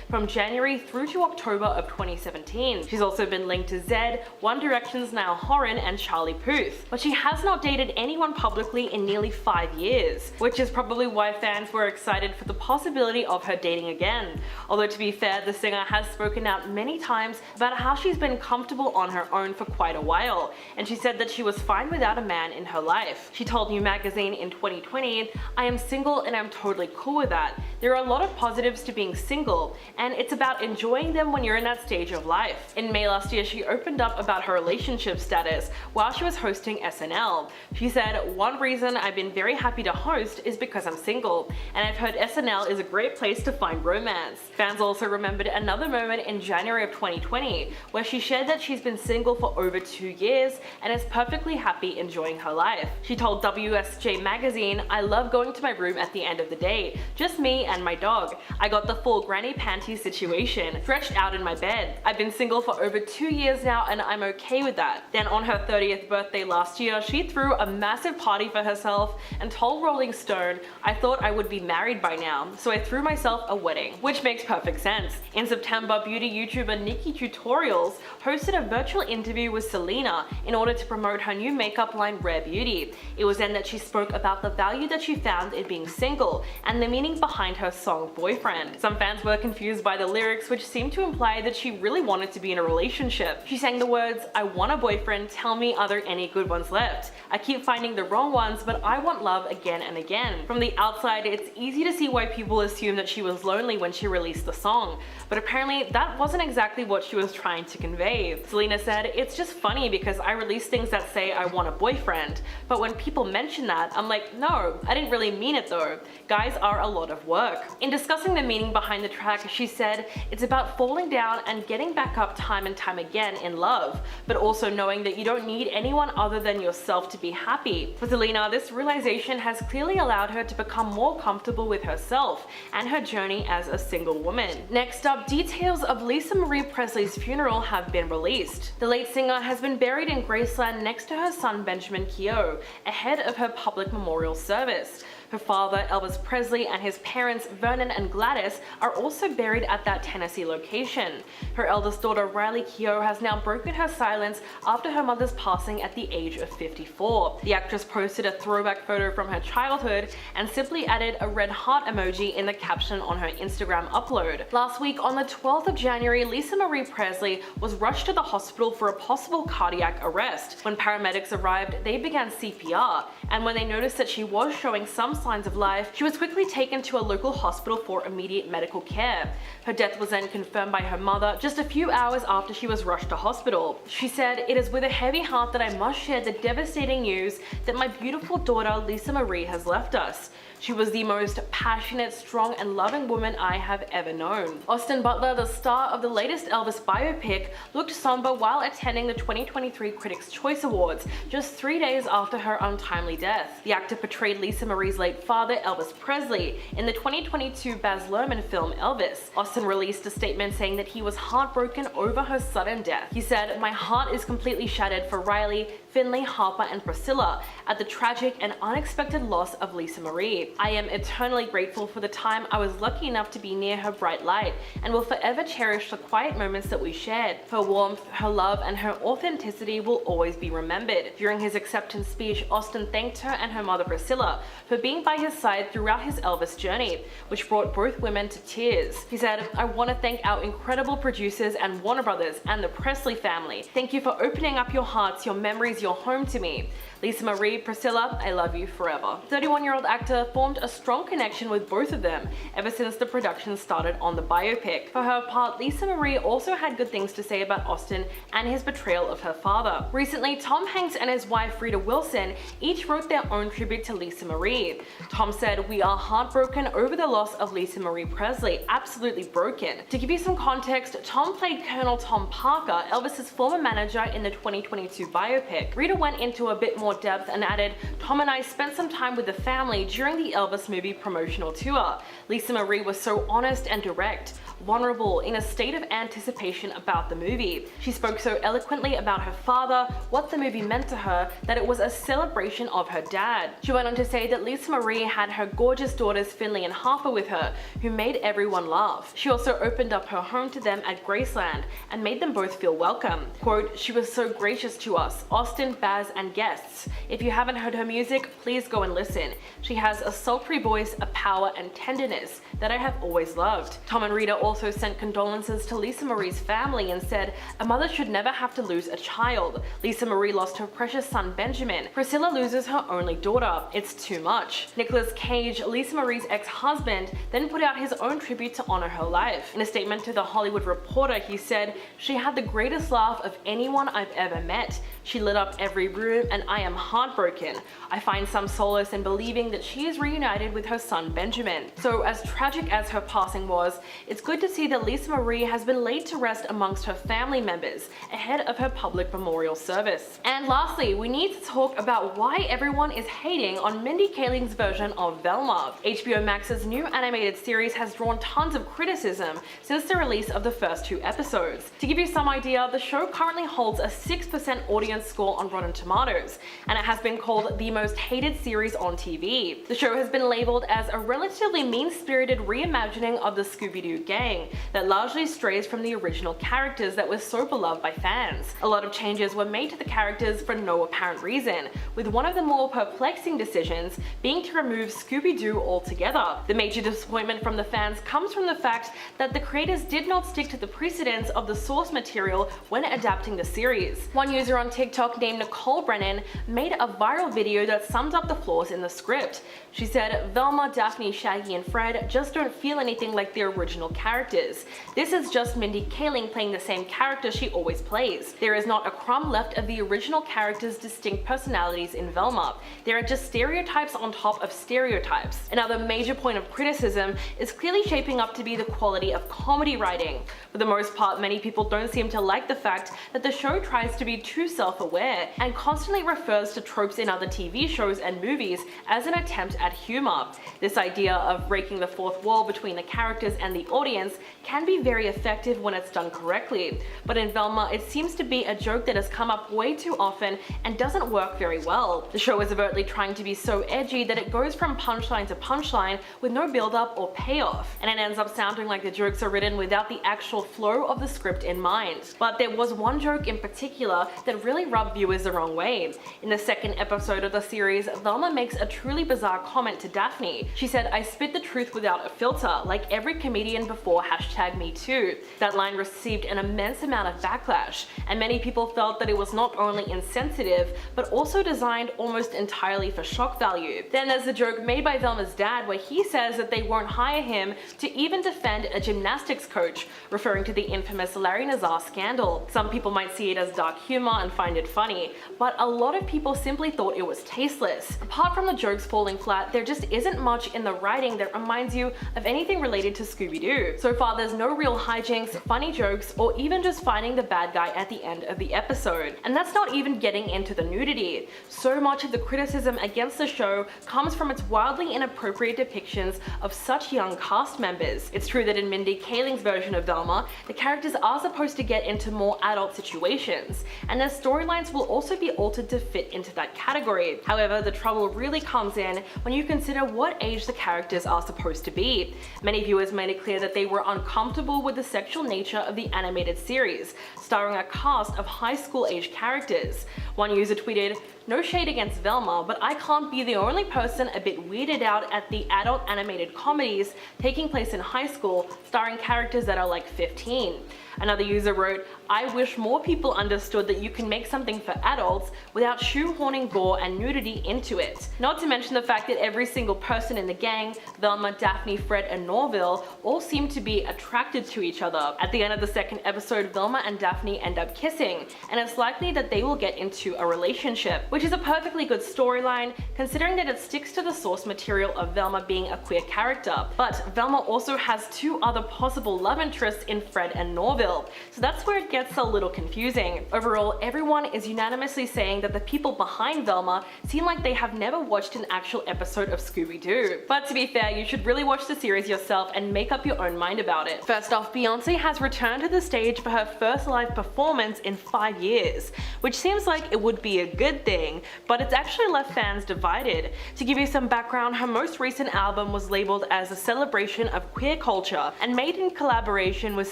from January through to October of 2017. 2017. She's also been linked to Zedd, One Direction's Niall Horan, and Charlie Puth, but she has not dated anyone publicly in nearly 5 years, which is probably why fans were excited for the possibility of her dating again. Although to be fair, the singer has spoken out many times about how she's been comfortable on her own for quite a while, and she said that she was fine without a man in her life. She told New Magazine in 2020, "I am single and I'm totally cool with that. There are a lot of positives to being single, and it's about enjoying them when you're in that stage of life." In May last year, she opened up about her relationship status while she was hosting SNL. She said, "One reason I've been very happy to host is because I'm single, and I've heard SNL is a great place to find romance." Fans also remembered another moment in January of 2020, where she shared that she's been single for over 2 years and is perfectly happy enjoying her life. She told WSJ Magazine, "I love going to my room at the end of the day, just me and my dog. I got the full granny panties situation, stretched out in my bed. I've been single for over 2 years now and I'm okay with that." Then on her 30th birthday last year, she threw a massive party for herself and told Rolling Stone, "I thought I would be married by now, so I threw myself a wedding," which makes perfect sense. In September, beauty YouTuber Nikki Tutorials hosted a virtual interview with Selena in order to promote her new makeup line Rare Beauty. It was then that she spoke about the value that she found in being single and the meaning behind her song Boyfriend. Some fans were confused by the lyrics, which seemed to imply that she really wanted to be in a relationship. She sang the words, "I want a boyfriend, tell me are there any good ones left? I keep finding the wrong ones, but I want love again and again." From the outside, it's easy to see why people assume that she was lonely when she released the song, but apparently that wasn't exactly what she was trying to convey. Selena said, "It's just funny because I release things that say I want a boyfriend, but when people mention that, I'm like, no, I didn't really mean it though. Guys are a lot of work." In discussing the meaning behind the track, she said, "It's about falling down and getting back up time and time again in love, but also knowing that you don't need anyone other than yourself to be happy." For Selena, this realization has clearly allowed her to become more comfortable with herself and her journey as a single woman. Next up, details of Lisa Marie Presley's funeral have been released. The late singer has been buried in Graceland next to her son Benjamin Keogh, ahead of her public memorial service. Her father, Elvis Presley, and his parents, Vernon and Gladys, are also buried at that Tennessee location. Her eldest daughter, Riley Keough, has now broken her silence after her mother's passing at the age of 54. The actress posted a throwback photo from her childhood and simply added a red heart emoji in the caption on her Instagram upload. Last week, on the 12th of January, Lisa Marie Presley was rushed to the hospital for a possible cardiac arrest. When paramedics arrived, they began CPR, and when they noticed that she was showing some signs of life, she was quickly taken to a local hospital for immediate medical care. Her death was then confirmed by her mother just a few hours after she was rushed to hospital. She said, "It is with a heavy heart that I must share the devastating news that my beautiful daughter Lisa Marie has left us. She was the most passionate, strong, and loving woman I have ever known." Austin Butler, the star of the latest Elvis biopic, looked somber while attending the 2023 Critics' Choice Awards, just 3 days after her untimely death. The actor portrayed Lisa Marie's late father, Elvis Presley, in the 2022 Baz Luhrmann film Elvis. Austin released a statement saying that he was heartbroken over her sudden death. He said, "My heart is completely shattered for Riley, Finley, Harper, and Priscilla at the tragic and unexpected loss of Lisa Marie. I am eternally grateful for the time I was lucky enough to be near her bright light and will forever cherish the quiet moments that we shared. Her warmth, her love, and her authenticity will always be remembered." During his acceptance speech, Austin thanked her and her mother Priscilla for being by his side throughout his Elvis journey, which brought both women to tears. He said, "I want to thank our incredible producers and Warner Brothers and the Presley family. Thank you for opening up your hearts, your memories, your home to me. Lisa Marie, Priscilla, I love you forever." 31-year-old actor formed a strong connection with both of them ever since the production started on the biopic. For her part, Lisa Marie also had good things to say about Austin and his betrayal of her father. Recently, Tom Hanks and his wife Rita Wilson each wrote their own tribute to Lisa Marie. Tom said, "We are heartbroken over the loss of Lisa Marie Presley, absolutely broken." To give you some context, Tom played Colonel Tom Parker, Elvis's former manager in the 2022 biopic. Rita went into a bit more depth and added, "Tom and I spent some time with the family during the Elvis movie promotional tour. Lisa Marie was so honest and direct, vulnerable, in a state of anticipation about the movie. She spoke so eloquently about her father, what the movie meant to her, that it was a celebration of her dad." She went on to say that Lisa Marie had her gorgeous daughters Finley and Harper with her, who made everyone laugh. She also opened up her home to them at Graceland and made them both feel welcome. Quote, "She was so gracious to us, Austin, Baz, and guests. If you haven't heard her music, please go and listen. She has a sultry voice, a power and tenderness that I have always loved." Tom and Rita also sent condolences to Lisa Marie's family and said, "A mother should never have to lose a child. Lisa Marie lost her precious son Benjamin. Priscilla loses her only daughter. It's too much." Nicolas Cage, Lisa Marie's ex-husband, then put out his own tribute to honor her life. In a statement to The Hollywood Reporter, he said, "She had the greatest laugh of anyone I've ever met. She lit up every room and I am heartbroken. I find some solace in believing that she is reunited with her son Benjamin." So as tragic as her passing was, it's good to see that Lisa Marie has been laid to rest amongst her family members ahead of her public memorial service. And lastly, we need to talk about why everyone is hating on Mindy Kaling's version of Velma. HBO Max's new animated series has drawn tons of criticism since the release of the first 2 episodes. To give you some idea, the show currently holds a 6% audience score on Rotten Tomatoes, and it has been called the most hated series on TV. The show has been labeled as a relatively mean-spirited reimagining of the Scooby-Doo gang that largely strays from the original characters that were so beloved by fans. A lot of changes were made to the characters for no apparent reason, with one of the more perplexing decisions being to remove Scooby-Doo altogether. The major disappointment from the fans comes from the fact that the creators did not stick to the precedents of the source material when adapting the series. One user on TikTok named Nicole Brennan made a viral video that sums up the flaws in the script. She said, "Velma, Daphne, Shaggy, and Fred just don't feel anything like their original characters. This is just Mindy Kaling playing the same character she always plays. There is not a crumb left of the original character's distinct personalities in Velma. There are just stereotypes on top of stereotypes." Another major point of criticism is clearly shaping up to be the quality of comedy writing. For the most part, many people don't seem to like the fact that the show tries to be too self-aware and constantly refers to tropes in other TV shows and movies as an attempt at humor. This idea of breaking the fourth wall between the characters and the audience can be very effective when it's done correctly, but in Velma it seems to be a joke that has come up way too often and doesn't work very well. The show is overtly trying to be so edgy that it goes from punchline to punchline with no build-up or payoff, and it ends up sounding like the jokes are written without the actual flow of the script in mind. But there was one joke in particular that really rubbed viewers the wrong way. In the second episode of the series, Velma makes a truly bizarre comment to Daphne. She said, "I spit the truth without a filter, like every comedian before #MeToo." That line received an immense amount of backlash, and many people felt that it was not only insensitive, but also designed almost entirely for shock value. Then there's the joke made by Velma's dad where he says that they won't hire him to even defend a gymnastics coach, referring to the infamous Larry Nassar scandal. Some people might see it as dark humor and find it funny, but a lot of people simply thought it was tasteless. Apart from the jokes falling flat, there just isn't much in the writing that reminds you of anything related to Scooby-Doo. So far, there's no real hijinks, funny jokes, or even just finding the bad guy at the end of the episode. And that's not even getting into the nudity. So much of the criticism against the show comes from its wildly inappropriate depictions of such young cast members. It's true that in Mindy Kaling's version of Velma, the characters are supposed to get into more adult situations, and their storylines will also be altered to fit into that category. However, the trouble really comes in when you consider what age the characters are supposed to be. Many viewers made it clear that they were uncomfortable with the sexual nature of the animated series, starring a cast of high school age characters. One user tweeted, "No shade against Velma, but I can't be the only person a bit weirded out at the adult animated comedies taking place in high school starring characters that are like 15. Another user wrote, "I wish more people understood that you can make something for adults without shoehorning gore and nudity into it." Not to mention the fact that every single person in the gang, Velma, Daphne, Fred, and Norville, all seem to be attracted to each other. At the end of the second episode, Velma and Daphne end up kissing, and it's likely that they will get into a relationship, which is a perfectly good storyline considering that it sticks to the source material of Velma being a queer character. But Velma also has 2 other possible love interests in Fred and Norville. still. So that's where it gets a little confusing. Overall, everyone is unanimously saying that the people behind Velma seem like they have never watched an actual episode of Scooby-Doo. But to be fair, you should really watch the series yourself and make up your own mind about it. First off, Beyonce has returned to the stage for her first live performance in 5 years, which seems like it would be a good thing, but it's actually left fans divided. To give you some background, her most recent album was labeled as a celebration of queer culture and made in collaboration with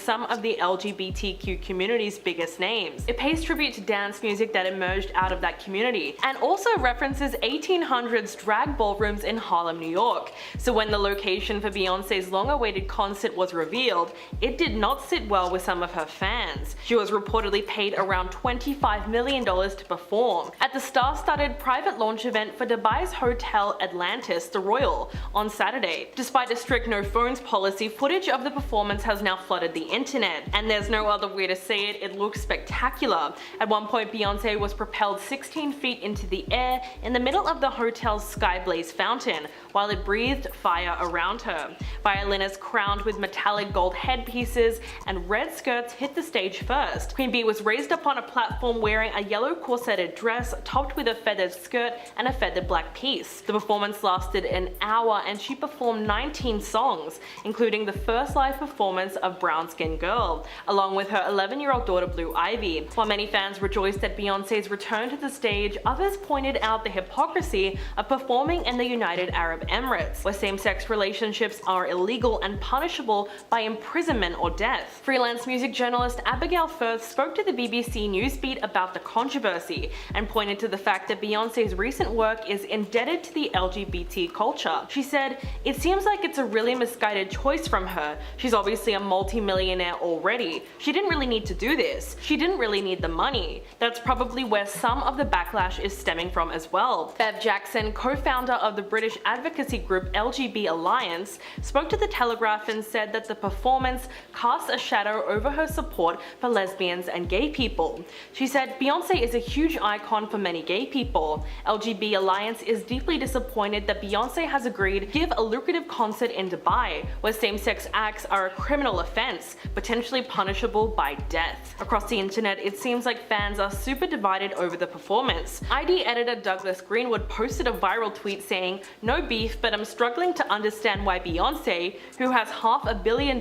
some of the LGBTQ community's biggest names. It pays tribute to dance music that emerged out of that community, and also references 1800s drag ballrooms in Harlem, New York. So when the location for Beyonce's long-awaited concert was revealed, it did not sit well with some of her fans. She was reportedly paid around $25 million to perform at the star-studded private launch event for Dubai's Hotel Atlantis, the Royal, on Saturday. Despite a strict no phones policy, footage of the performance has now flooded the internet, and there's no other way to say it, it looks spectacular. At one point, Beyonce was propelled 16 feet into the air in the middle of the hotel's sky blaze fountain, while it breathed fire around her. Violinists crowned with metallic gold headpieces and red skirts hit the stage first. Queen Bee was raised up on a platform wearing a yellow corseted dress topped with a feathered skirt and a feathered black piece. The performance lasted an hour and she performed 19 songs, including the first live performance of Brown Skin Girl, along with her 11-year-old daughter Blue Ivy. While many fans rejoiced at Beyonce's return to the stage, others pointed out the hypocrisy of performing in the United Arab Emirates, where same-sex relationships are illegal and punishable by imprisonment or death. Freelance music journalist Abigail Feuds spoke to the BBC Newsbeat about the controversy and pointed to the fact that Beyonce's recent work is indebted to the LGBT culture. She said, "It seems like it's a really misguided choice from her. She's obviously a multi-millionaire already. She didn't really need to do this. She didn't really need the money." That's probably where some of the backlash is stemming from as well. Bev Jackson, co-founder of the British advocacy group LGB Alliance, spoke to The Telegraph and said that the performance casts a shadow over her support for lesbians and gay people. She said, "Beyonce is a huge icon for many gay people. LGB Alliance is deeply disappointed that Beyonce has agreed to give a lucrative concert in Dubai, where same-sex acts are a criminal offense, potentially punishable by death." Across the internet, it seems like fans are super divided over the performance. ID editor Douglas Greenwood posted a viral tweet saying, "No beef, but I'm struggling to understand why Beyonce, who has $500 million,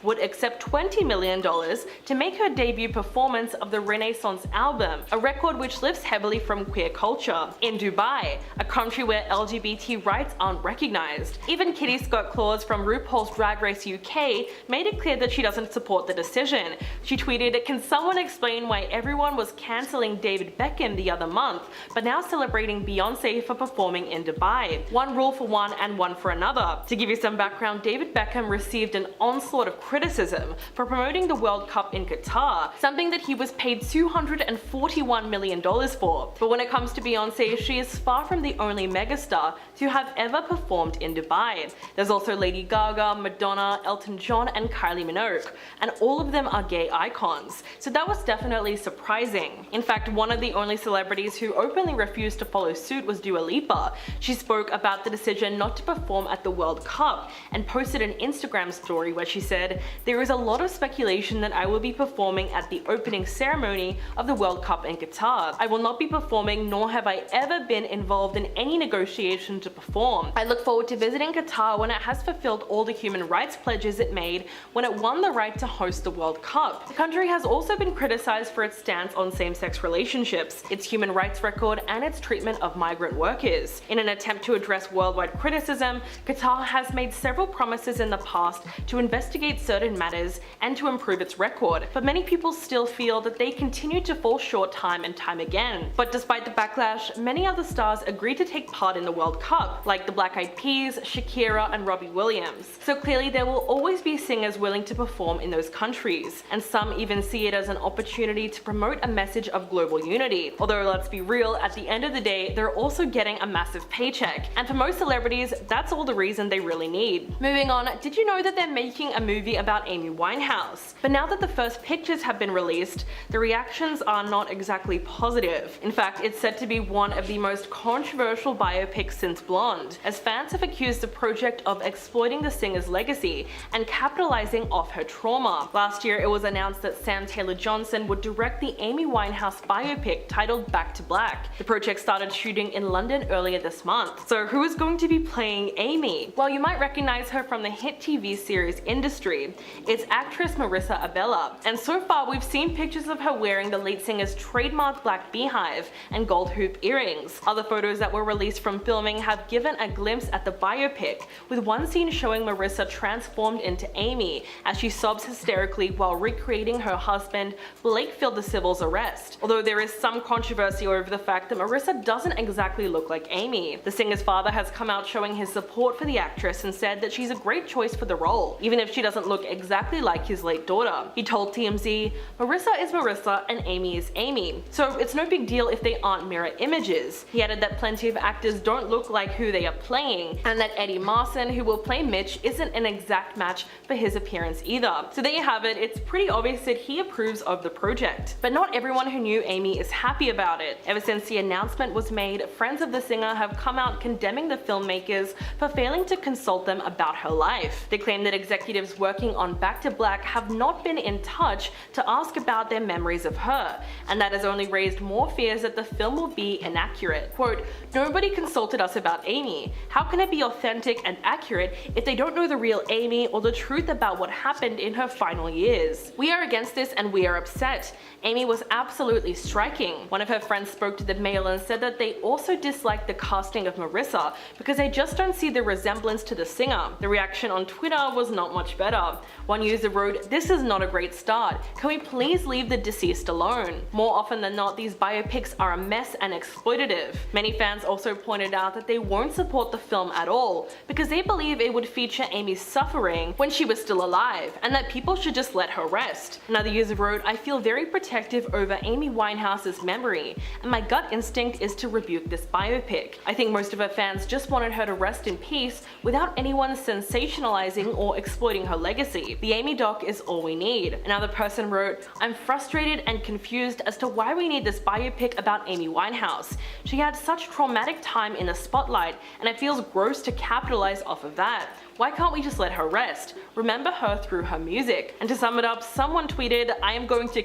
would accept $20 million to make her debut performance of the Renaissance album, a record which lifts heavily from queer culture, in Dubai, a country where LGBT rights aren't recognized." Even Kitty Scott-Claus from RuPaul's Drag Race UK made it clear that she doesn't support the decision. She tweeted, "Can someone explain why everyone was cancelling David Beckham the other month, but now celebrating Beyonce for performing in Dubai? One rule for one and one for another." To give you some background, David Beckham received an onslaught of criticism for promoting the World Cup in Qatar, something that he was paid $241 million for. But when it comes to Beyonce, she is far from the only megastar to have ever performed in Dubai. There's also Lady Gaga, Madonna, Elton John, and Kylie Minogue, and all of them are gay icons, so that was definitely surprising. In fact, one of the only celebrities who openly refused to follow suit was Dua Lipa. She spoke about the decision not to perform at the World Cup and posted an Instagram story where she said, "There is a lot of speculation that I will be performing at the opening ceremony of the World Cup in Qatar. I will not be performing, nor have I ever been involved in any negotiation to perform. I look forward to visiting Qatar when it has fulfilled all the human rights pledges it made when it won the right to host the World Cup." The country has also been criticized for its stance on same-sex relationships, its human rights record, and its treatment of migrant workers. In an attempt to address worldwide criticism, Qatar has made several promises in the past to investigate certain matters and to improve its record, but many people still feel that they continue to fall short time and time again. But despite the backlash, many other stars agreed to take part in the World Cup, like the Black Eyed Peas, Shakira, and Robbie Williams. So clearly there will always be singers willing to perform in those countries, and some even see it as an opportunity to promote a message of global unity. Although let's be real, at the end of the day, they're also getting a massive paycheck, and for most celebrities, that's all the reason they really need. Moving on, did you know that they're making a movie about Amy Winehouse? But now that the first pictures have been released, the reactions are not exactly positive. In fact, it's said to be one of the most controversial biopics since Blonde, as fans have accused the project of exploiting the singer's legacy and capitalizing off her trauma. Last year, it was announced that Sam Taylor Johnson would direct the Amy Winehouse biopic titled Back to Black. The project started shooting in London earlier this month. So who is going to be playing Amy? Well, you might recognize her from the hit TV series Industry. It's actress Marissa Abela, and so far we've seen pictures of her wearing the lead singer's trademark black beehive and gold hoop earrings. Other photos that were released from filming have given a glimpse at the biopic, with one scene showing Marissa transformed into Amy as she sobs hysterically while recreating her husband Blake Fildercival's arrest. Although there is some controversy over the fact that Marissa doesn't exactly look like Amy. The singer's father has come out showing his support for the actress and said that she's a great choice for the role, even if she doesn't look exactly like his late daughter. He told TMZ, "Marissa is Marissa and Amy is Amy, so it's no big deal if they aren't mirror images." He added that plenty of actors don't look like who they are playing, and that Eddie Marsan, who will play Mitch, isn't an exact match for his appearance either. So there you have it, it's pretty obvious that he approves of the project. But not everyone who knew Amy is happy about it. Ever since the announcement was made, friends of the singer have come out condemning the filmmakers for failing to consult them about her life. They claim that executives working on Back to Black have not been in touch to ask about their memories of her, and that has only raised more fears that the film will be inaccurate. Quote, "Nobody consulted us about Amy. How can it be authentic and accurate if they don't know the real Amy or the truth about what happened in her final years? We are against this and we are upset. Amy was absolutely striking." One of her friends spoke to the Mail and said that they also disliked the casting of Marissa because they just don't see the resemblance to the singer. The reaction on Twitter was not much better. One user wrote, "This is not a great start. Can we please leave the deceased alone?" More often than not, these biopics are a mess and exploitative. Many fans also pointed out that they won't support the film at all because they believe it would feature Amy's suffering when she was still alive, and that people should just let her rest. Another user wrote, "I feel very protective over Amy Winehouse's memory, and my gut instinct is to rebuke this biopic. I think most of her fans just wanted her to rest in peace without anyone sensationalizing or exploiting her legacy. The Amy doc is all we need." Another person wrote, "I'm frustrated and confused as to why we need this biopic about Amy Winehouse. She had such traumatic time in the spotlight, and it feels gross to capitalize off of that. Why can't we just let her rest? Remember her through her music." And to sum it up, someone tweeted, "I am going to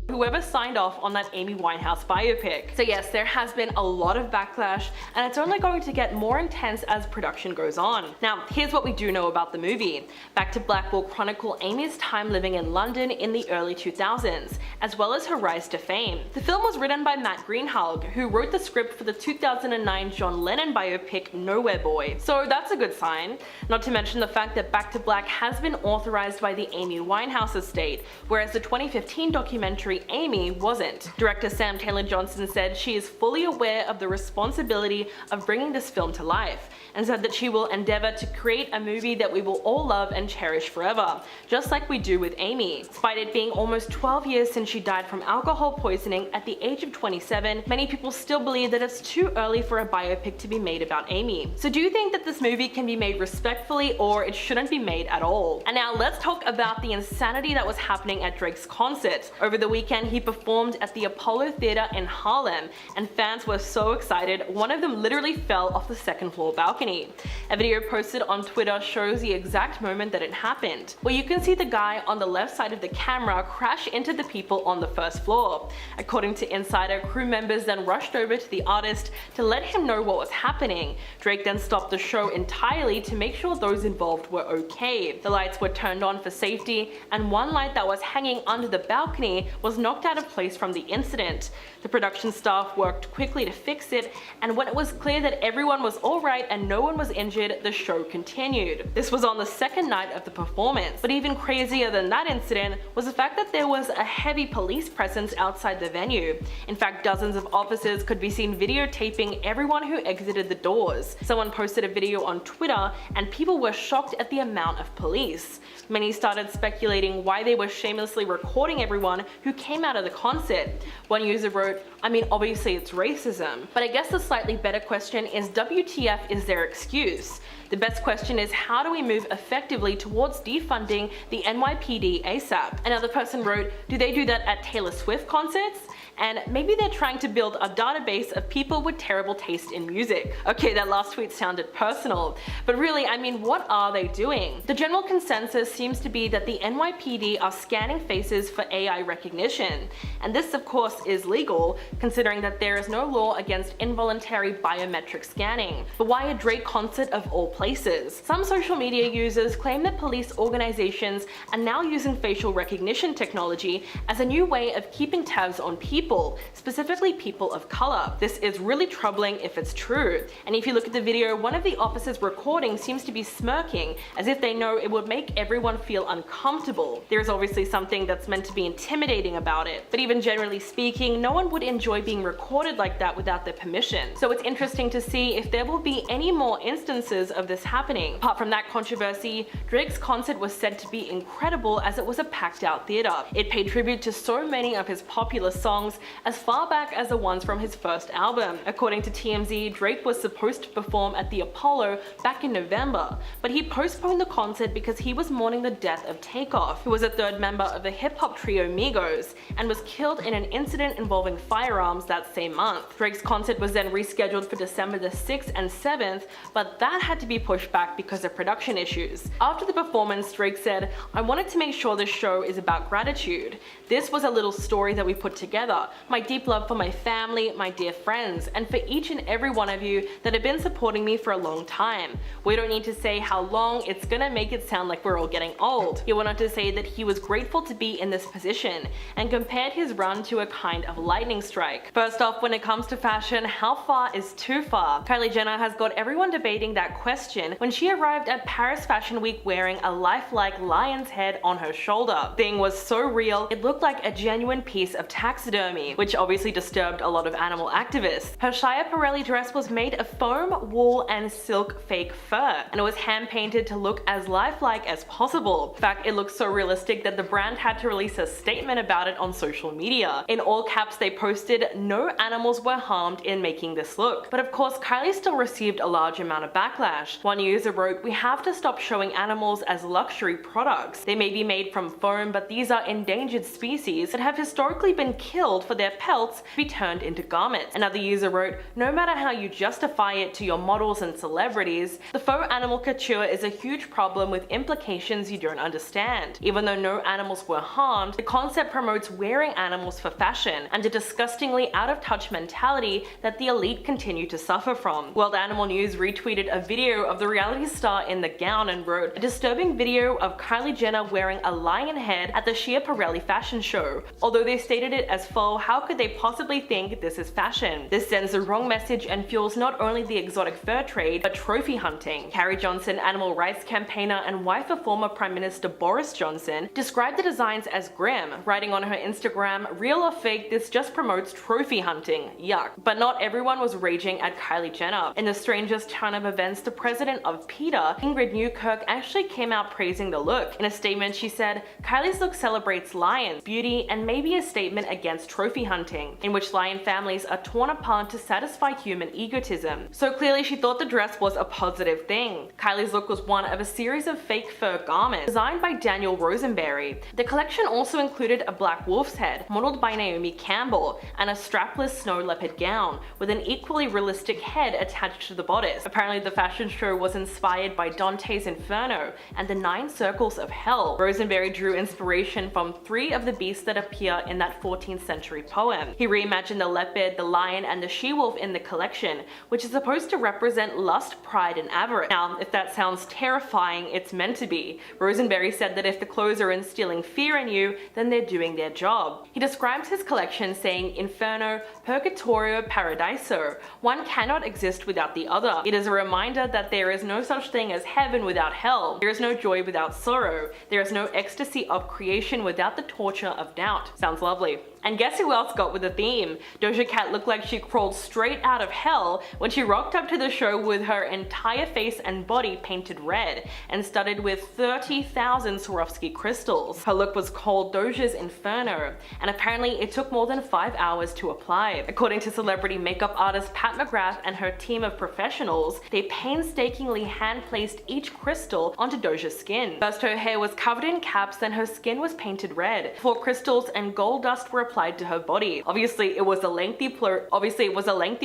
whoever signed off on that Amy Winehouse biopic." So yes, there has been a lot of backlash, and it's only going to get more intense as production goes on. Now, here's what we do know about the movie. Back to Black will chronicle Amy's time living in London in the early 2000s, as well as her rise to fame. The film was written by Matt Greenhalgh, who wrote the script for the 2009 John Lennon biopic Nowhere Boy. So that's a good sign. Not to mention the fact that Back to Black has been authorized by the Amy Winehouse estate, whereas the 2015 documentary Amy wasn't. Director Sam Taylor Johnson said she is fully aware of the responsibility of bringing this film to life, and said that she will endeavor to create a movie that we will all love and cherish forever, just like we do with Amy. Despite it being almost 12 years since she died from alcohol poisoning at the age of 27, many people still believe that it's too early for a biopic to be made about Amy. So do you think that this movie can be made respectfully, or it shouldn't be made at all? And now let's talk about the insanity that was happening at Drake's concert. Over the weekend, he performed at the Apollo Theater in Harlem, and fans were so excited, one of them literally fell off the second floor balcony. A video posted on Twitter shows the exact moment that it happened, where you can see the guy on the left side of the camera crash into the people on the first floor. According to Insider, crew members then rushed over to the artist to let him know what was happening. Drake then stopped the show entirely to make sure those involved were okay. The lights were turned on for safety, and one light that was hanging under the balcony was knocked out of place from the incident. The production staff worked quickly to fix it, and when it was clear that everyone was alright and no one was injured, the show continued. This was on the second night of the performance, but even crazier than that incident was the fact that there was a heavy police presence outside the venue. In fact, dozens of officers could be seen videotaping everyone who exited the doors. Someone posted a video on Twitter, and people were shocked at the amount of police. Many started speculating why they were shamelessly recording everyone who came out of the concert. One user wrote, I mean, obviously it's racism. But I guess the slightly better question is, WTF is their excuse? The best question is, how do we move effectively towards defunding the NYPD ASAP? Another person wrote, do they do that at Taylor Swift concerts? And maybe they're trying to build a database of people with terrible taste in music. Okay, that last tweet sounded personal, but really, I mean, what are they doing? The general consensus seems to be that the NYPD are scanning faces for AI recognition. And this, of course, is legal, considering that there is no law against involuntary biometric scanning. But why a Drake concert of all places? Some social media users claim that police organizations are now using facial recognition technology as a new way of keeping tabs on people, specifically people of color. This is really troubling if it's true. And if you look at the video, one of the officers recording seems to be smirking, as if they know it would make everyone feel uncomfortable. There's obviously something that's meant to be intimidating about it, but even generally speaking, no one would enjoy being recorded like that without their permission. So it's interesting to see if there will be any more instances of this happening. Apart from that controversy, Drake's concert was said to be incredible as it was a packed out theater. It paid tribute to so many of his popular songs as far back as the ones from his first album. According to TMZ, Drake was supposed to perform at the Apollo back in November, but he postponed the concert because he was mourning the death of Takeoff, who was a third member of the hip-hop trio Migos, and was killed in an incident involving firearms that same month. Drake's concert was then rescheduled for December the 6th and 7th, but that had to be pushed back because of production issues. After the performance, Drake said, I wanted to make sure this show is about gratitude. This was a little story that we put together. My deep love for my family, my dear friends, and for each and every one of you that have been supporting me for a long time. We don't need to say how long, it's gonna make it sound like we're all getting old. He went on to say that he was grateful to be in this position and compared his run to a kind of lightning strike. First off, when it comes to fashion, how far is too far? Kylie Jenner has got everyone debating that question when she arrived at Paris Fashion Week wearing a lifelike lion's head on her shoulder. The thing was so real, it looked like a genuine piece of taxidermy, which obviously disturbed a lot of animal activists. Her Shia Pirelli dress was made of foam, wool, and silk fake fur, and it was hand painted to look as lifelike as possible. In fact, it looked so realistic that the brand had to release a statement about it on social media. In all caps, they posted, no animals were harmed in making this look. But of course, Kylie still received a large amount of backlash. One user wrote, we have to stop showing animals as luxury products. They may be made from foam, but these are endangered species that have historically been killed for their pelts to be turned into garments. Another user wrote, no matter how you justify it to your models and celebrities, the faux animal couture is a huge problem with implications you don't understand. Even though no animals were harmed, the concept promotes wearing animals for fashion and a disgustingly out-of-touch mentality that the elite continue to suffer from. World Animal News retweeted a video of the reality star in the gown and wrote, a disturbing video of Kylie Jenner wearing a lion head at the Shia Pirelli fashion show. Although they stated it as faux, how could they possibly think this is fashion? This sends the wrong message and fuels not only the exotic fur trade, but trophy hunting. Carrie Johnson, animal rights campaigner and wife of former Prime Minister Boris Johnson, described the designs as grim, writing on her Instagram, real or fake, this just promotes trophy hunting, yuck. But not everyone was raging at Kylie Jenner. In the strangest turn of events, the president of PETA, Ingrid Newkirk, actually came out praising the look. In a statement, she said, Kylie's look celebrates lions, beauty, and maybe a statement against trophy hunting, in which lion families are torn apart to satisfy human egotism. So clearly she thought the dress was a positive thing. Kylie's look was one of a series of fake fur garments designed by Daniel Rosenberry. The collection also included a black wolf's head, modeled by Naomi Campbell, and a strapless snow leopard gown, with an equally realistic head attached to the bodice. Apparently the fashion show was inspired by Dante's Inferno and the 9 Circles of Hell. Rosenberry drew inspiration from 3 of the beasts that appear in that 14th century poem. He reimagined the leopard, the lion, and the she-wolf in the collection, which is supposed to represent lust, pride, and avarice. Now, if that sounds terrifying, it's meant to be. Rosenberry said that if the clothes are instilling fear in you, then they're doing their job. He describes his collection saying, Inferno, Purgatorio, Paradiso. One cannot exist without the other. It is a reminder that there is no such thing as heaven without hell. There is no joy without sorrow. There is no ecstasy of creation without the torture of doubt. Sounds lovely. And guess who else got with the theme? Doja Cat looked like she crawled straight out of hell when she rocked up to the show with her entire face and body painted red and studded with 30,000 Swarovski crystals. Her look was called Doja's Inferno, and apparently it took more than 5 hours to apply. According to celebrity makeup artist Pat McGrath and her team of professionals, they painstakingly hand-placed each crystal onto Doja's skin. First, her hair was covered in caps, then her skin was painted red, before crystals and gold dust were applied to her body. Obviously, it was a lengthy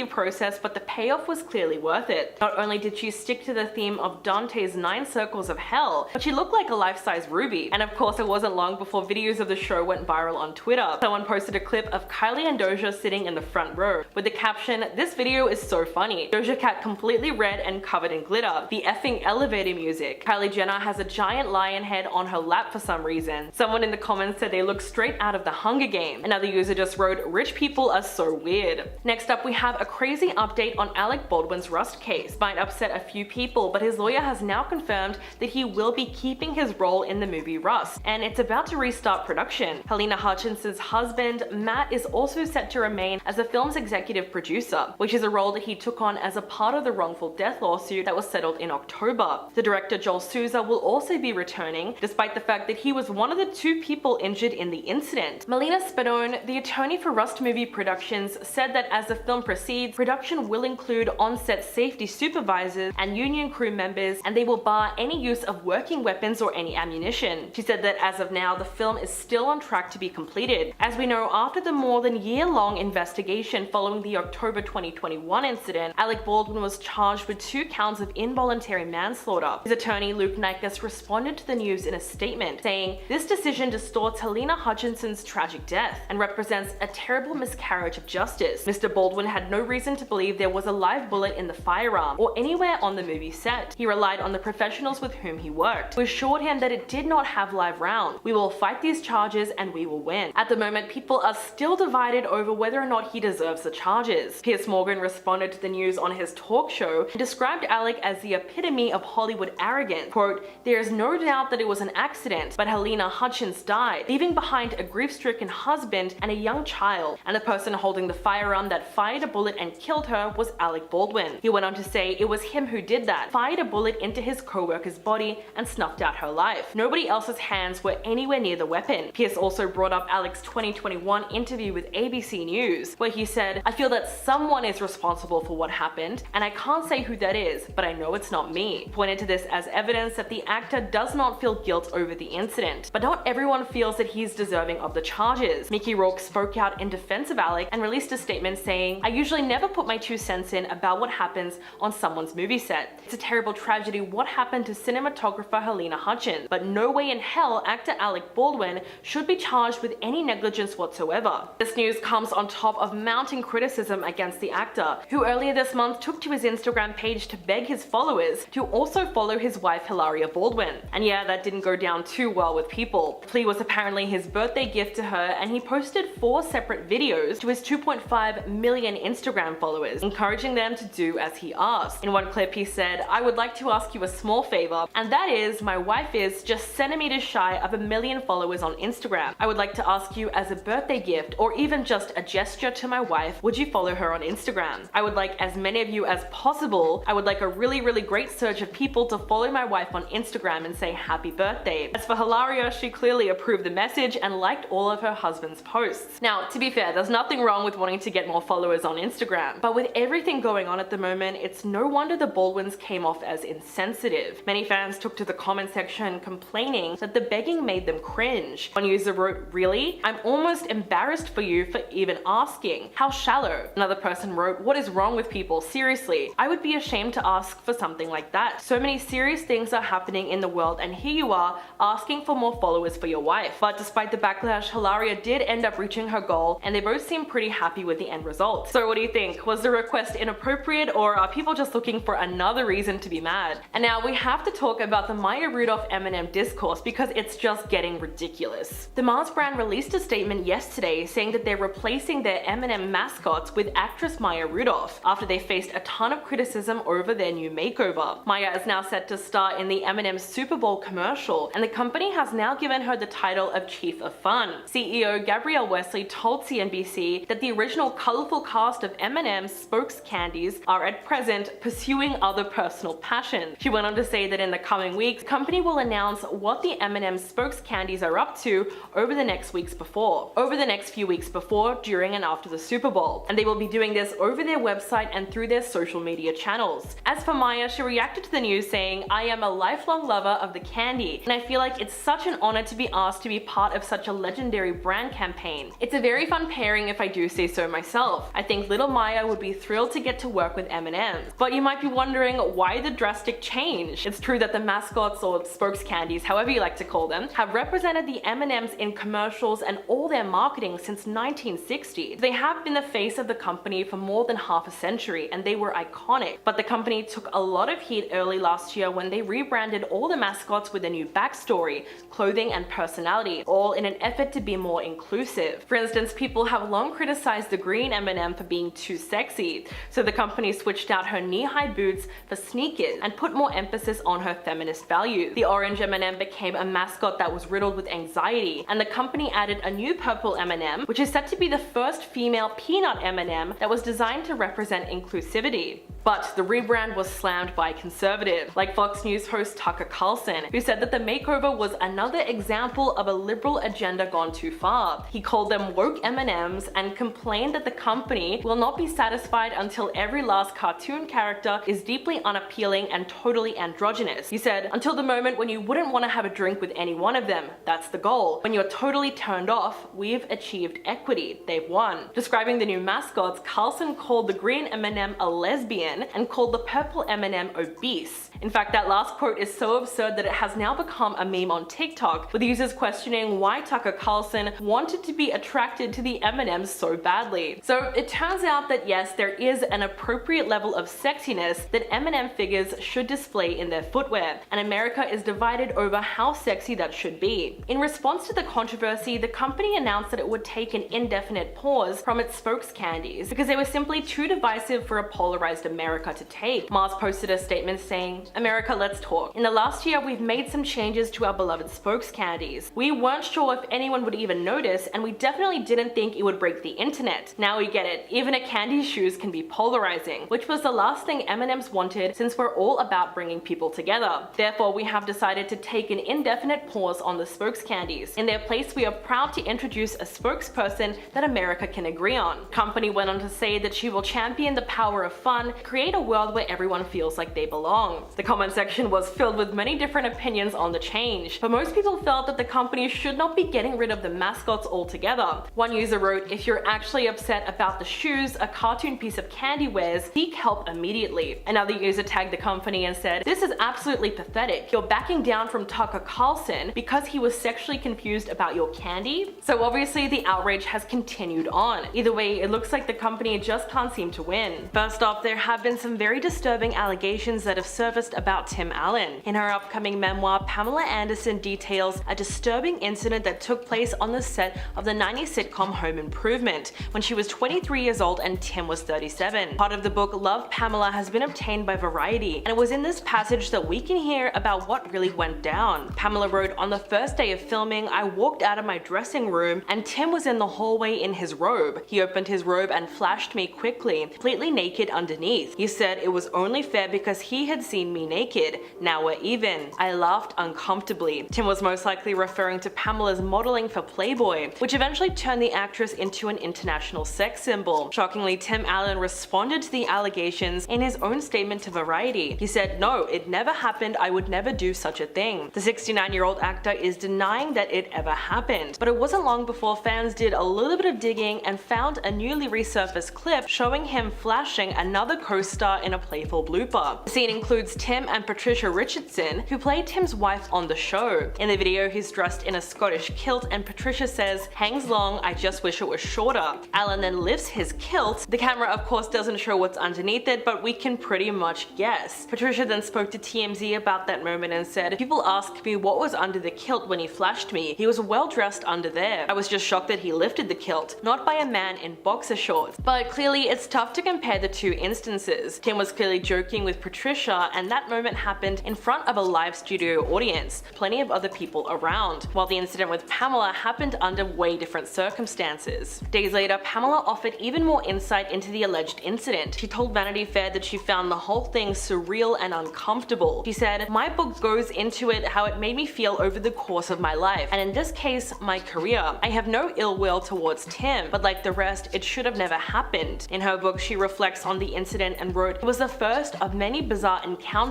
process, but the payoff was clearly worth it. Not only did she stick to the theme of Dante's 9 circles of hell, but she looked like a life-size ruby. And of course, it wasn't long before videos of the show went viral on Twitter. Someone posted a clip of Kylie and Doja sitting in the front row with the caption, "This video is so funny. Doja Cat completely red and covered in glitter. The effing elevator music. Kylie Jenner has a giant lion head on her lap for some reason." Someone in the comments said they look straight out of the Hunger Games. Another user just wrote, "Rich people are so weird." Next up, we have a crazy update on Alec Baldwin's Rust case. Might upset a few people, but his lawyer has now confirmed that he will be keeping his role in the movie Rust, and it's about to restart production. Helena Hutchinson's husband, Matt, is also set to remain as the film's executive producer, which is a role that he took on as a part of the wrongful death lawsuit that was settled in October. The director Joel Souza will also be returning, despite the fact that he was one of the 2 people injured in the incident. Melina Spadone, the attorney for Rust Movie Productions, said that as the film proceeds, production will include on-set safety supervisors and union crew members, and they will bar any use of working weapons or any ammunition. She said that as of now, the film is still on track to be completed. As we know, after the more than year-long investigation following the October 2021 incident, Alec Baldwin was charged with 2 counts of involuntary manslaughter. His attorney, Luke Nykus, responded to the news in a statement, saying, "This decision distorts Helena Hutchinson's tragic death and represents a terrible miscarriage of justice. Mr. Baldwin had no reason to believe there was a live bullet in the firearm or anywhere on the movie set. He relied on the professionals with whom he worked, who assured him that it did not have live rounds. We will fight these charges and we will win." At the moment, people are still divided over whether or not he deserves the charges. Piers Morgan responded to the news on his talk show and described Alec as the epitome of Hollywood arrogance. Quote, "There is no doubt that it was an accident, but Helena Hutchins died, leaving behind a grief-stricken husband and a young child, and the person holding the firearm that fired a bullet and killed her was Alec Baldwin." He went on to say it was him who did that, fired a bullet into his co-worker's body and snuffed out her life. Nobody else's hands were anywhere near the weapon. Pierce also brought up Alec's 2021 interview with ABC News, where he said, "I feel that someone is responsible for what happened, and I can't say who that is, but I know it's not me." He pointed to this as evidence that the actor does not feel guilt over the incident. But not everyone feels that he's deserving of the charges. Mickey Rourke spoke out in defense of Alec and released a statement saying, "I usually never put my 2 cents in about what happens on someone's movie set. It's a terrible tragedy what happened to cinematographer Helena Hutchins, but no way in hell actor Alec Baldwin should be charged with any negligence whatsoever." This news comes on top of mounting criticism against the actor, who earlier this month took to his Instagram page to beg his followers to also follow his wife Hilaria Baldwin. And yeah, that didn't go down too well with people. The plea was apparently his birthday gift to her, and he posted 4 separate videos to his 2.5 million Instagram followers, encouraging them to do as he asked. In one clip he said, "I would like to ask you a small favor, and that is, my wife is just centimeters shy of 1 million followers on Instagram. I would like to ask you as a birthday gift, or even just a gesture to my wife, would you follow her on Instagram? I would like as many of you as possible. I would like a really great surge of people to follow my wife on Instagram and say happy birthday." As for Hilaria, she clearly approved the message and liked all of her husband's posts. Now, to be fair, there's nothing wrong with wanting to get more followers on Instagram, but with everything going on at the moment, it's no wonder the Baldwins came off as insensitive. Many fans took to the comment section complaining that the begging made them cringe. One user wrote, "Really? I'm almost embarrassed for you for even asking. How shallow." Another person wrote, "What is wrong with people? Seriously, I would be ashamed to ask for something like that. So many serious things are happening in the world, and here you are asking for more followers for your wife." But despite the backlash, Hilaria did end up reaching her goal, and they both seem pretty happy with the end result. So what do you think? Was the request inappropriate, or are people just looking for another reason to be mad? And now we have to talk about the Maya Rudolph Eminem discourse, because it's just getting ridiculous. The Mars brand released a statement yesterday saying that they're replacing their Eminem mascots with actress Maya Rudolph after they faced a ton of criticism over their new makeover. Maya is now set to star in the Eminem Super Bowl commercial, and the company has now given her the title of Chief of Fun. CEO Gabrielle Gabrielle Wesley told CNBC that the original colorful cast of M&M's spokes candies are at present pursuing other personal passions. She went on to say that in the coming weeks, the company will announce what the M&M spokes candies are up to over the next few weeks before, during and after the Super Bowl. And they will be doing this over their website and through their social media channels. As for Maya, she reacted to the news saying, "I am a lifelong lover of the candy, and I feel like it's such an honor to be asked to be part of such a legendary brand campaign. It's a very fun pairing if I do say so myself. I think little Maya would be thrilled to get to work with M&M's. But you might be wondering why the drastic change. It's true that the mascots, or spokes candies, however you like to call them, have represented the M&M's in commercials and all their marketing since 1960. They have been the face of the company for more than half a century, and they were iconic. But the company took a lot of heat early last year when they rebranded all the mascots with a new backstory, clothing, and personality, all in an effort to be more inclusive. For instance, people have long criticized the green M&M for being too sexy, so the company switched out her knee-high boots for sneakers and put more emphasis on her feminist values. The orange M&M became a mascot that was riddled with anxiety, and the company added a new purple M&M, which is said to be the first female peanut M&M that was designed to represent inclusivity. But the rebrand was slammed by conservatives, like Fox News host Tucker Carlson, who said that the makeover was another example of a liberal agenda gone too far. He called them woke M&Ms and complained that the company will not be satisfied until every last cartoon character is deeply unappealing and totally androgynous. He said, "Until the moment when you wouldn't want to have a drink with any one of them. That's the goal. When you're totally turned off, we've achieved equity. They've won." Describing the new mascots, Carlson called the green M&M a lesbian and called the purple M&M obese. In fact, that last quote is so absurd that it has now become a meme on TikTok, with users questioning why Tucker Carlson wanted to be attracted to the M&Ms so badly. So it turns out that yes, there is an appropriate level of sexiness that M&M figures should display in their footwear, and America is divided over how sexy that should be. In response to the controversy, the company announced that it would take an indefinite pause from its spokes candies because they were simply too divisive for a polarized America to take. Mars posted a statement saying, "America, let's talk. In the last year, we've made some changes to our beloved spokes candies. We weren't sure if anyone would even notice, and we definitely didn't think it would break the internet. Now we get it. Even a candy's shoes can be polarizing, which was the last thing M&M's wanted since we're all about bringing people together. Therefore, we have decided to take an indefinite pause on the spokes candies. In their place, we are proud to introduce a spokesperson that America can agree on." The company went on to say that she will champion the power of fun, create a world where everyone feels like they belong. The comment section was filled with many different opinions on the change, but most people felt that the company should not be getting rid of the mascots altogether. One user wrote, "If you're actually upset about the shoes a cartoon piece of candy wears, seek help immediately." Another user tagged the company and said, "This is absolutely pathetic. You're backing down from Tucker Carlson because he was sexually confused about your candy?" So obviously the outrage has continued on. Either way, it looks like the company just can't seem to win. First off, there have been some very disturbing allegations that have surfaced about Tim Allen. In her upcoming memoir, Pamela Anderson details a disturbing incident that took place on the set of the 90s sitcom Home Improvement when she was 23 years old and Tim was 37. Part of the book Love, Pamela has been obtained by Variety, and it was in this passage that we can hear about what really went down. Pamela wrote, "On the first day of filming, I walked out of my dressing room and Tim was in the hallway in his robe. He opened his robe and flashed me quickly, completely naked underneath. He said it was only fair because he had seen me naked. Now we're even. I laughed uncomfortably." Tim was most likely referring to Pamela's modeling for Playboy, which eventually turned the actress into an international sex symbol. Shockingly, Tim Allen responded to the allegations in his own statement to Variety. He said, "No, it never happened. I would never do such a thing." The 69-year-old actor is denying that it ever happened, but it wasn't long before fans did a little bit of digging and found a newly resurfaced clip showing him flashing another co-star in a playful blooper. The scene includes Tim and Patricia Richardson, who played Tim's wife on the show. In the video, he's dressed in a Scottish kilt and Patricia says, "Hangs long, I just wish it was shorter." Alan then lifts his kilt. The camera of course doesn't show what's underneath it, but we can pretty much guess. Patricia then spoke to TMZ about that moment and said, "People asked me what was under the kilt when he flashed me. He was well dressed under there. I was just shocked that he lifted the kilt, not by a man in boxer shorts." But clearly it's tough to compare the two instances. Tim was clearly joking with Patricia, and that moment happened in front of a live studio audience, plenty of other people around, while the incident with Pamela happened under way different circumstances. Days later, Pamela offered even more insight into the alleged incident. She told Vanity Fair that she found the whole thing surreal and uncomfortable. She said, "My book goes into it how it made me feel over the course of my life, and in this case, my career. I have no ill will towards Tim, but like the rest, it should have never happened." In her book, she reflects on the incident and wrote, "It was the first of many bizarre encounters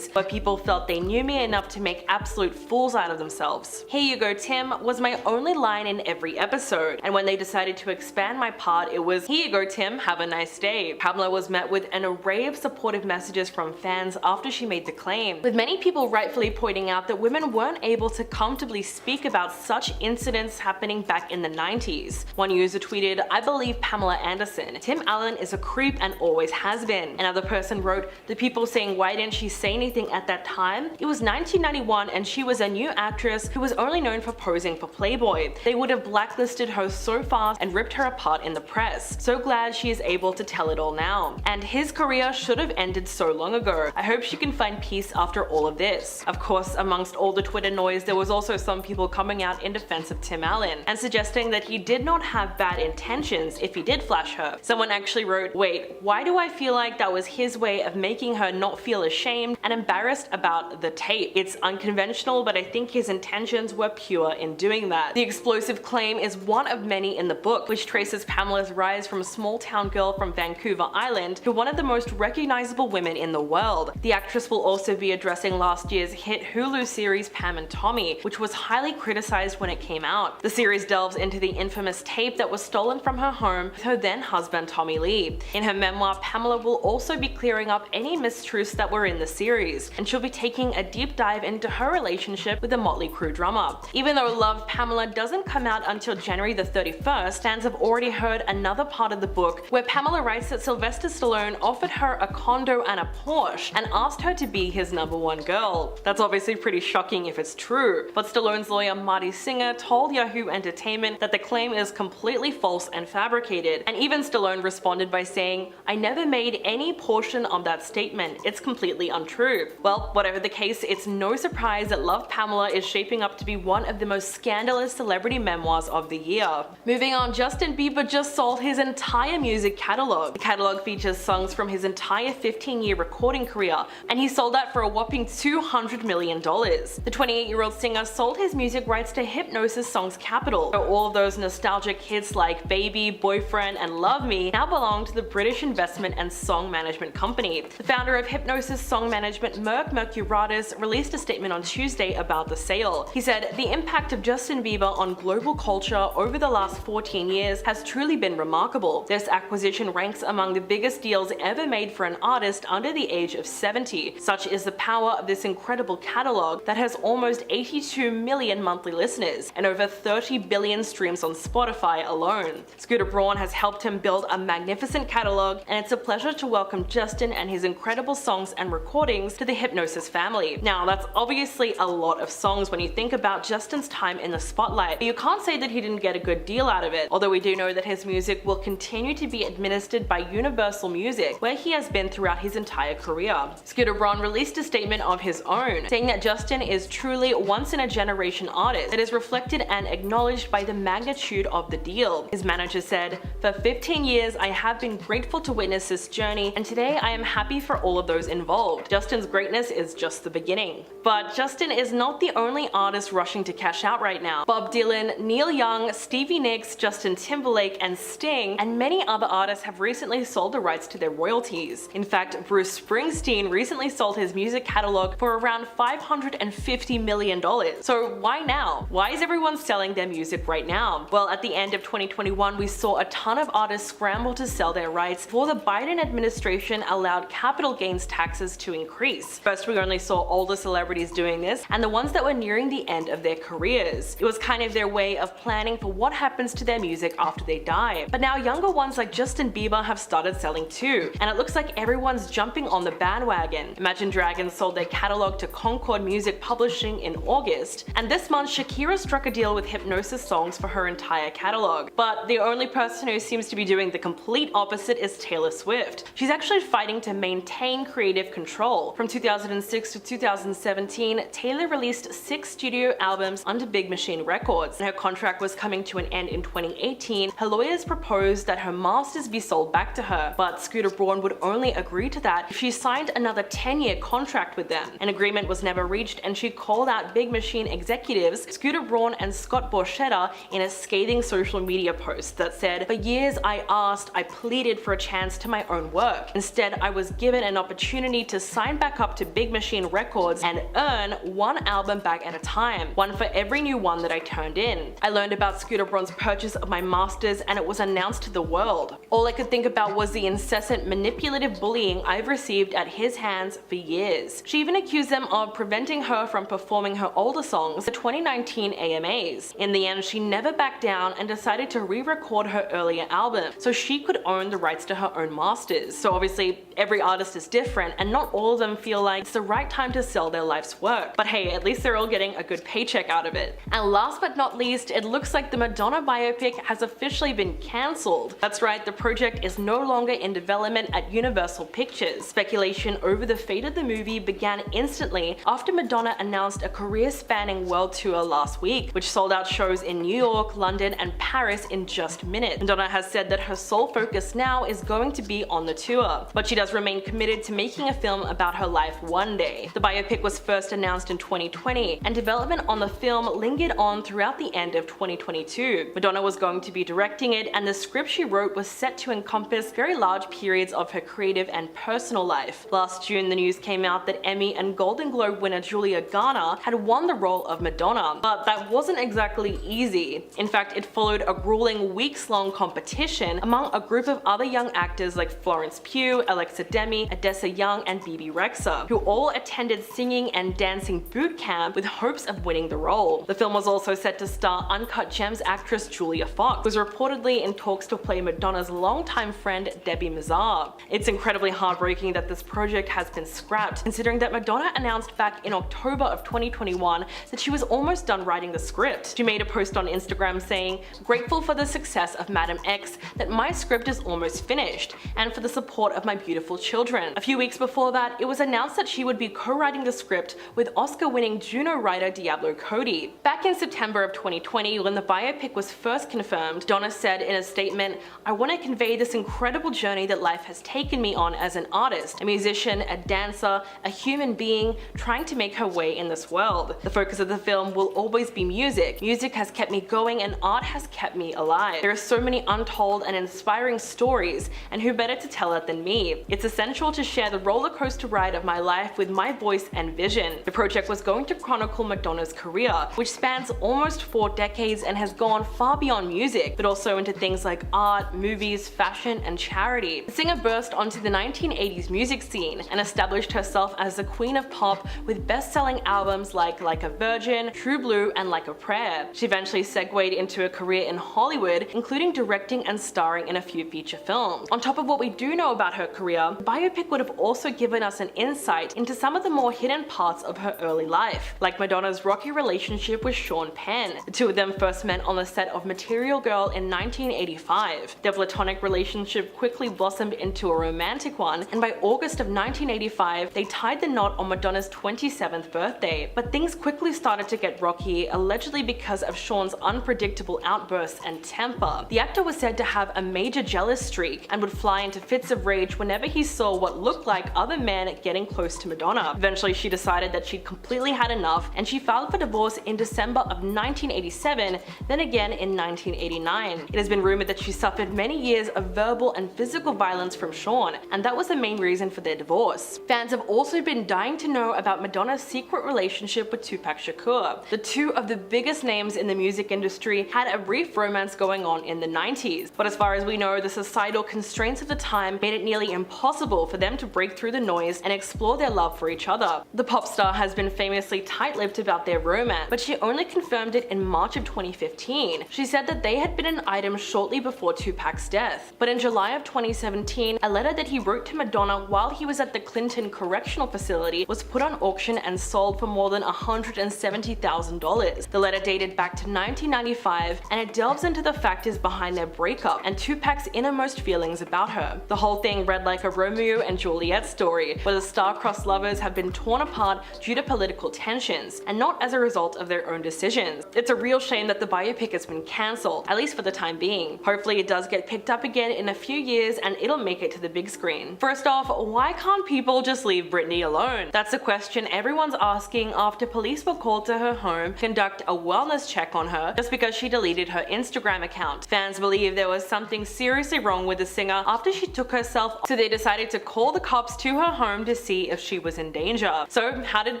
where people felt they knew me enough to make absolute fools out of themselves. Here you go, Tim was my only line in every episode, and when they decided to expand my part, it was, here you go, Tim, have a nice day." Pamela was met with an array of supportive messages from fans after she made the claim, with many people rightfully pointing out that women weren't able to comfortably speak about such incidents happening back in the 90s. One user tweeted, "I believe Pamela Anderson. Tim Allen is a creep and always has been." Another person wrote, "The people saying why didn't she say anything at that time? It was 1991 and she was a new actress who was only known for posing for Playboy. They would have blacklisted her so fast and ripped her apart in the press. So glad she is able to tell it all now. And his career should have ended so long ago. I hope she can find peace after all of this." Of course, amongst all the Twitter noise, there was also some people coming out in defense of Tim Allen and suggesting that he did not have bad intentions if he did flash her. Someone actually wrote, "Wait, why do I feel like that was his way of making her not feel ashamed and embarrassed about the tape? It's unconventional, but I think his intentions were pure in doing that." The explosive claim is one of many in the book, which traces Pamela's rise from a small-town girl from Vancouver Island to one of the most recognizable women in the world. The actress will also be addressing last year's hit Hulu series Pam and Tommy, which was highly criticized when it came out. The series delves into the infamous tape that was stolen from her home with her then-husband Tommy Lee. In her memoir, Pamela will also be clearing up any mistruths that were in the series, and she'll be taking a deep dive into her relationship with the Motley Crue drummer. Even though Love, Pamela doesn't come out until January the 31st, fans have already heard another part of the book where Pamela writes that Sylvester Stallone offered her a condo and a Porsche and asked her to be his #1 girl. That's obviously pretty shocking if it's true, but Stallone's lawyer Marty Singer told Yahoo Entertainment that the claim is completely false and fabricated, and even Stallone responded by saying, "I never made any portion of that statement. It's completely untrue." Well, whatever the case, it's no surprise that Love, Pamela is shaping up to be one of the most scandalous celebrity memoirs of the year. Moving on, Justin Bieber just sold his entire music catalog. The catalog features songs from his entire 15-year recording career, and he sold that for a whopping $200 million. The 28-year-old singer sold his music rights to Hypnosis Songs Capital, so all of those nostalgic hits like Baby, Boyfriend, and Love Me now belong to the British investment and song management company. The founder of Hypnosis Song Management, Merck Mercuriadis, released a statement on Tuesday about the sale. He said, "The impact of Justin Bieber on global culture over the last 14 years has truly been remarkable. This acquisition ranks among the biggest deals ever made for an artist under the age of 70. Such is the power of this incredible catalog that has almost 82 million monthly listeners and over 30 billion streams on Spotify alone. Scooter Braun has helped him build a magnificent catalog, and it's a pleasure to welcome Justin and his incredible songs and recordings to the Hypnosis family." Now, that's obviously a lot of songs when you think about Justin's time in the spotlight, but you can't say that he didn't get a good deal out of it, although we do know that his music will continue to be administered by Universal Music, where he has been throughout his entire career. Scooter Braun released a statement of his own, saying that Justin is truly once-in-a-generation artist that is reflected and acknowledged by the magnitude of the deal. His manager said, "For 15 years, I have been grateful to witness this journey, and today I am happy for all of those involved. Justin's greatness is just the beginning." But Justin is not the only artist rushing to cash out right now. Bob Dylan, Neil Young, Stevie Nicks, Justin Timberlake, and Sting, and many other artists have recently sold the rights to their royalties. In fact, Bruce Springsteen recently sold his music catalog for around $550 million. So why now? Why is everyone selling their music right now? Well, at the end of 2021, we saw a ton of artists scramble to sell their rights before the Biden administration allowed capital gains taxes to increase. First, we only saw older celebrities doing this, and the ones that were nearing the end of their careers. It was kind of their way of planning for what happens to their music after they die. But now younger ones like Justin Bieber have started selling too, and it looks like everyone's jumping on the bandwagon. Imagine Dragons sold their catalog to Concord Music Publishing in August, and this month Shakira struck a deal with Hypnosis Songs for her entire catalog. But the only person who seems to be doing the complete opposite is Taylor Swift. She's actually fighting to maintain creative control control. From 2006 to 2017, Taylor released 6 studio albums under Big Machine Records, and her contract was coming to an end in 2018. Her lawyers proposed that her masters be sold back to her, but Scooter Braun would only agree to that if she signed another 10-year contract with them. An agreement was never reached, and she called out Big Machine executives Scooter Braun and Scott Borchetta in a scathing social media post that said, "For years I asked, I pleaded for a chance to my own work. Instead, I was given an opportunity to sign back up to Big Machine Records and earn one album back at a time, one for every new one that I turned in. I learned about Scooter Braun's purchase of my masters and it was announced to the world. All I could think about was the incessant manipulative bullying I've received at his hands for years." She even accused them of preventing her from performing her older songs at 2019 AMAs. In the end, she never backed down and decided to re-record her earlier album so she could own the rights to her own masters. So obviously, every artist is different and not all of them feel like it's the right time to sell their life's work. But hey, at least they're all getting a good paycheck out of it. And last but not least, it looks like the Madonna biopic has officially been cancelled. That's right, the project is no longer in development at Universal Pictures. Speculation over the fate of the movie began instantly after Madonna announced a career-spanning world tour last week, which sold out shows in New York, London, and Paris in just minutes. Madonna has said that her sole focus now is going to be on the tour, but she does remain committed to making a film about her life one day. The biopic was first announced in 2020, and development on the film lingered on throughout the end of 2022. Madonna was going to be directing it, and the script she wrote was set to encompass very large periods of her creative and personal life. Last June, the news came out that Emmy and Golden Globe winner Julia Garner had won the role of Madonna, but that wasn't exactly easy. In fact, it followed a grueling weeks-long competition among a group of other young actors like Florence Pugh, Alexa Demi, Odessa Young, and Bebe Rexha, who all attended singing and dancing boot camp with hopes of winning the role. The film was also set to star Uncut Gems actress Julia Fox, who was reportedly in talks to play Madonna's longtime friend Debbie Mazar. It's incredibly heartbreaking that this project has been scrapped, considering that Madonna announced back in October of 2021 that she was almost done writing the script. She made a post on Instagram saying, "Grateful for the success of Madam X that my script is almost finished, and for the support of my beautiful children." A few weeks before that, it was announced that she would be co-writing the script with Oscar-winning Juno writer Diablo Cody. Back in September of 2020, when the biopic was first confirmed, Donna said in a statement, "I want to convey this incredible journey that life has taken me on as an artist, a musician, a dancer, a human being trying to make her way in this world. The focus of the film will always be music. Music has kept me going and art has kept me alive. There are so many untold and inspiring stories, and who better to tell it than me? It's essential to share the roller coaster ride of my life with my voice and vision." The project was going to chronicle Madonna's career, which spans almost 4 decades and has gone far beyond music, but also into things like art, movies, fashion, and charity. The singer burst onto the 1980s music scene and established herself as the queen of pop with best-selling albums like a Virgin, True Blue, and Like a Prayer. She eventually segued into a career in Hollywood, including directing and starring in a few feature films. On top of what we do know about her career, the biopic would have also given us an insight into some of the more hidden parts of her early life, like Madonna's rocky relationship with Sean Penn. The two of them first met on the set of Material Girl in 1985. Their platonic relationship quickly blossomed into a romantic one, and by August of 1985, they tied the knot on Madonna's 27th birthday. But things quickly started to get rocky, allegedly because of Sean's unpredictable outbursts and temper. The actor was said to have a major jealous streak and would fly into fits of rage whenever he saw what looked like other men getting close to Madonna. Eventually, she decided that she'd completely had enough, and she filed for divorce in December of 1987, then again in 1989. It has been rumored that she suffered many years of verbal and physical violence from Sean, and that was the main reason for their divorce. Fans have also been dying to know about Madonna's secret relationship with Tupac Shakur. The two of the biggest names in the music industry had a brief romance going on in the 90s, but as far as we know, the societal constraints of the time made it nearly impossible for them to break through the noise and explore their love for each other. The pop star has been famously tight-lipped about their romance, but she only confirmed it in March of 2015. She said that they had been an item shortly before Tupac's death, but in July of 2017, a letter that he wrote to Madonna while he was at the Clinton Correctional Facility was put on auction and sold for more than $170,000. The letter dated back to 1995, and it delves into the factors behind their breakup and Tupac's innermost feelings about her. The whole thing read like a Romeo and Juliet story, story, where the star-crossed lovers have been torn apart due to political tensions, and not as a result of their own decisions. It's a real shame that the biopic has been cancelled, at least for the time being. Hopefully it does get picked up again in a few years and it'll make it to the big screen. First off, why can't people just leave Britney alone? That's a question everyone's asking after police were called to her home to conduct a wellness check on her just because she deleted her Instagram account. Fans believe there was something seriously wrong with the singer after she took herself, so they decided to call the cops to her home to see if she was in danger. So how did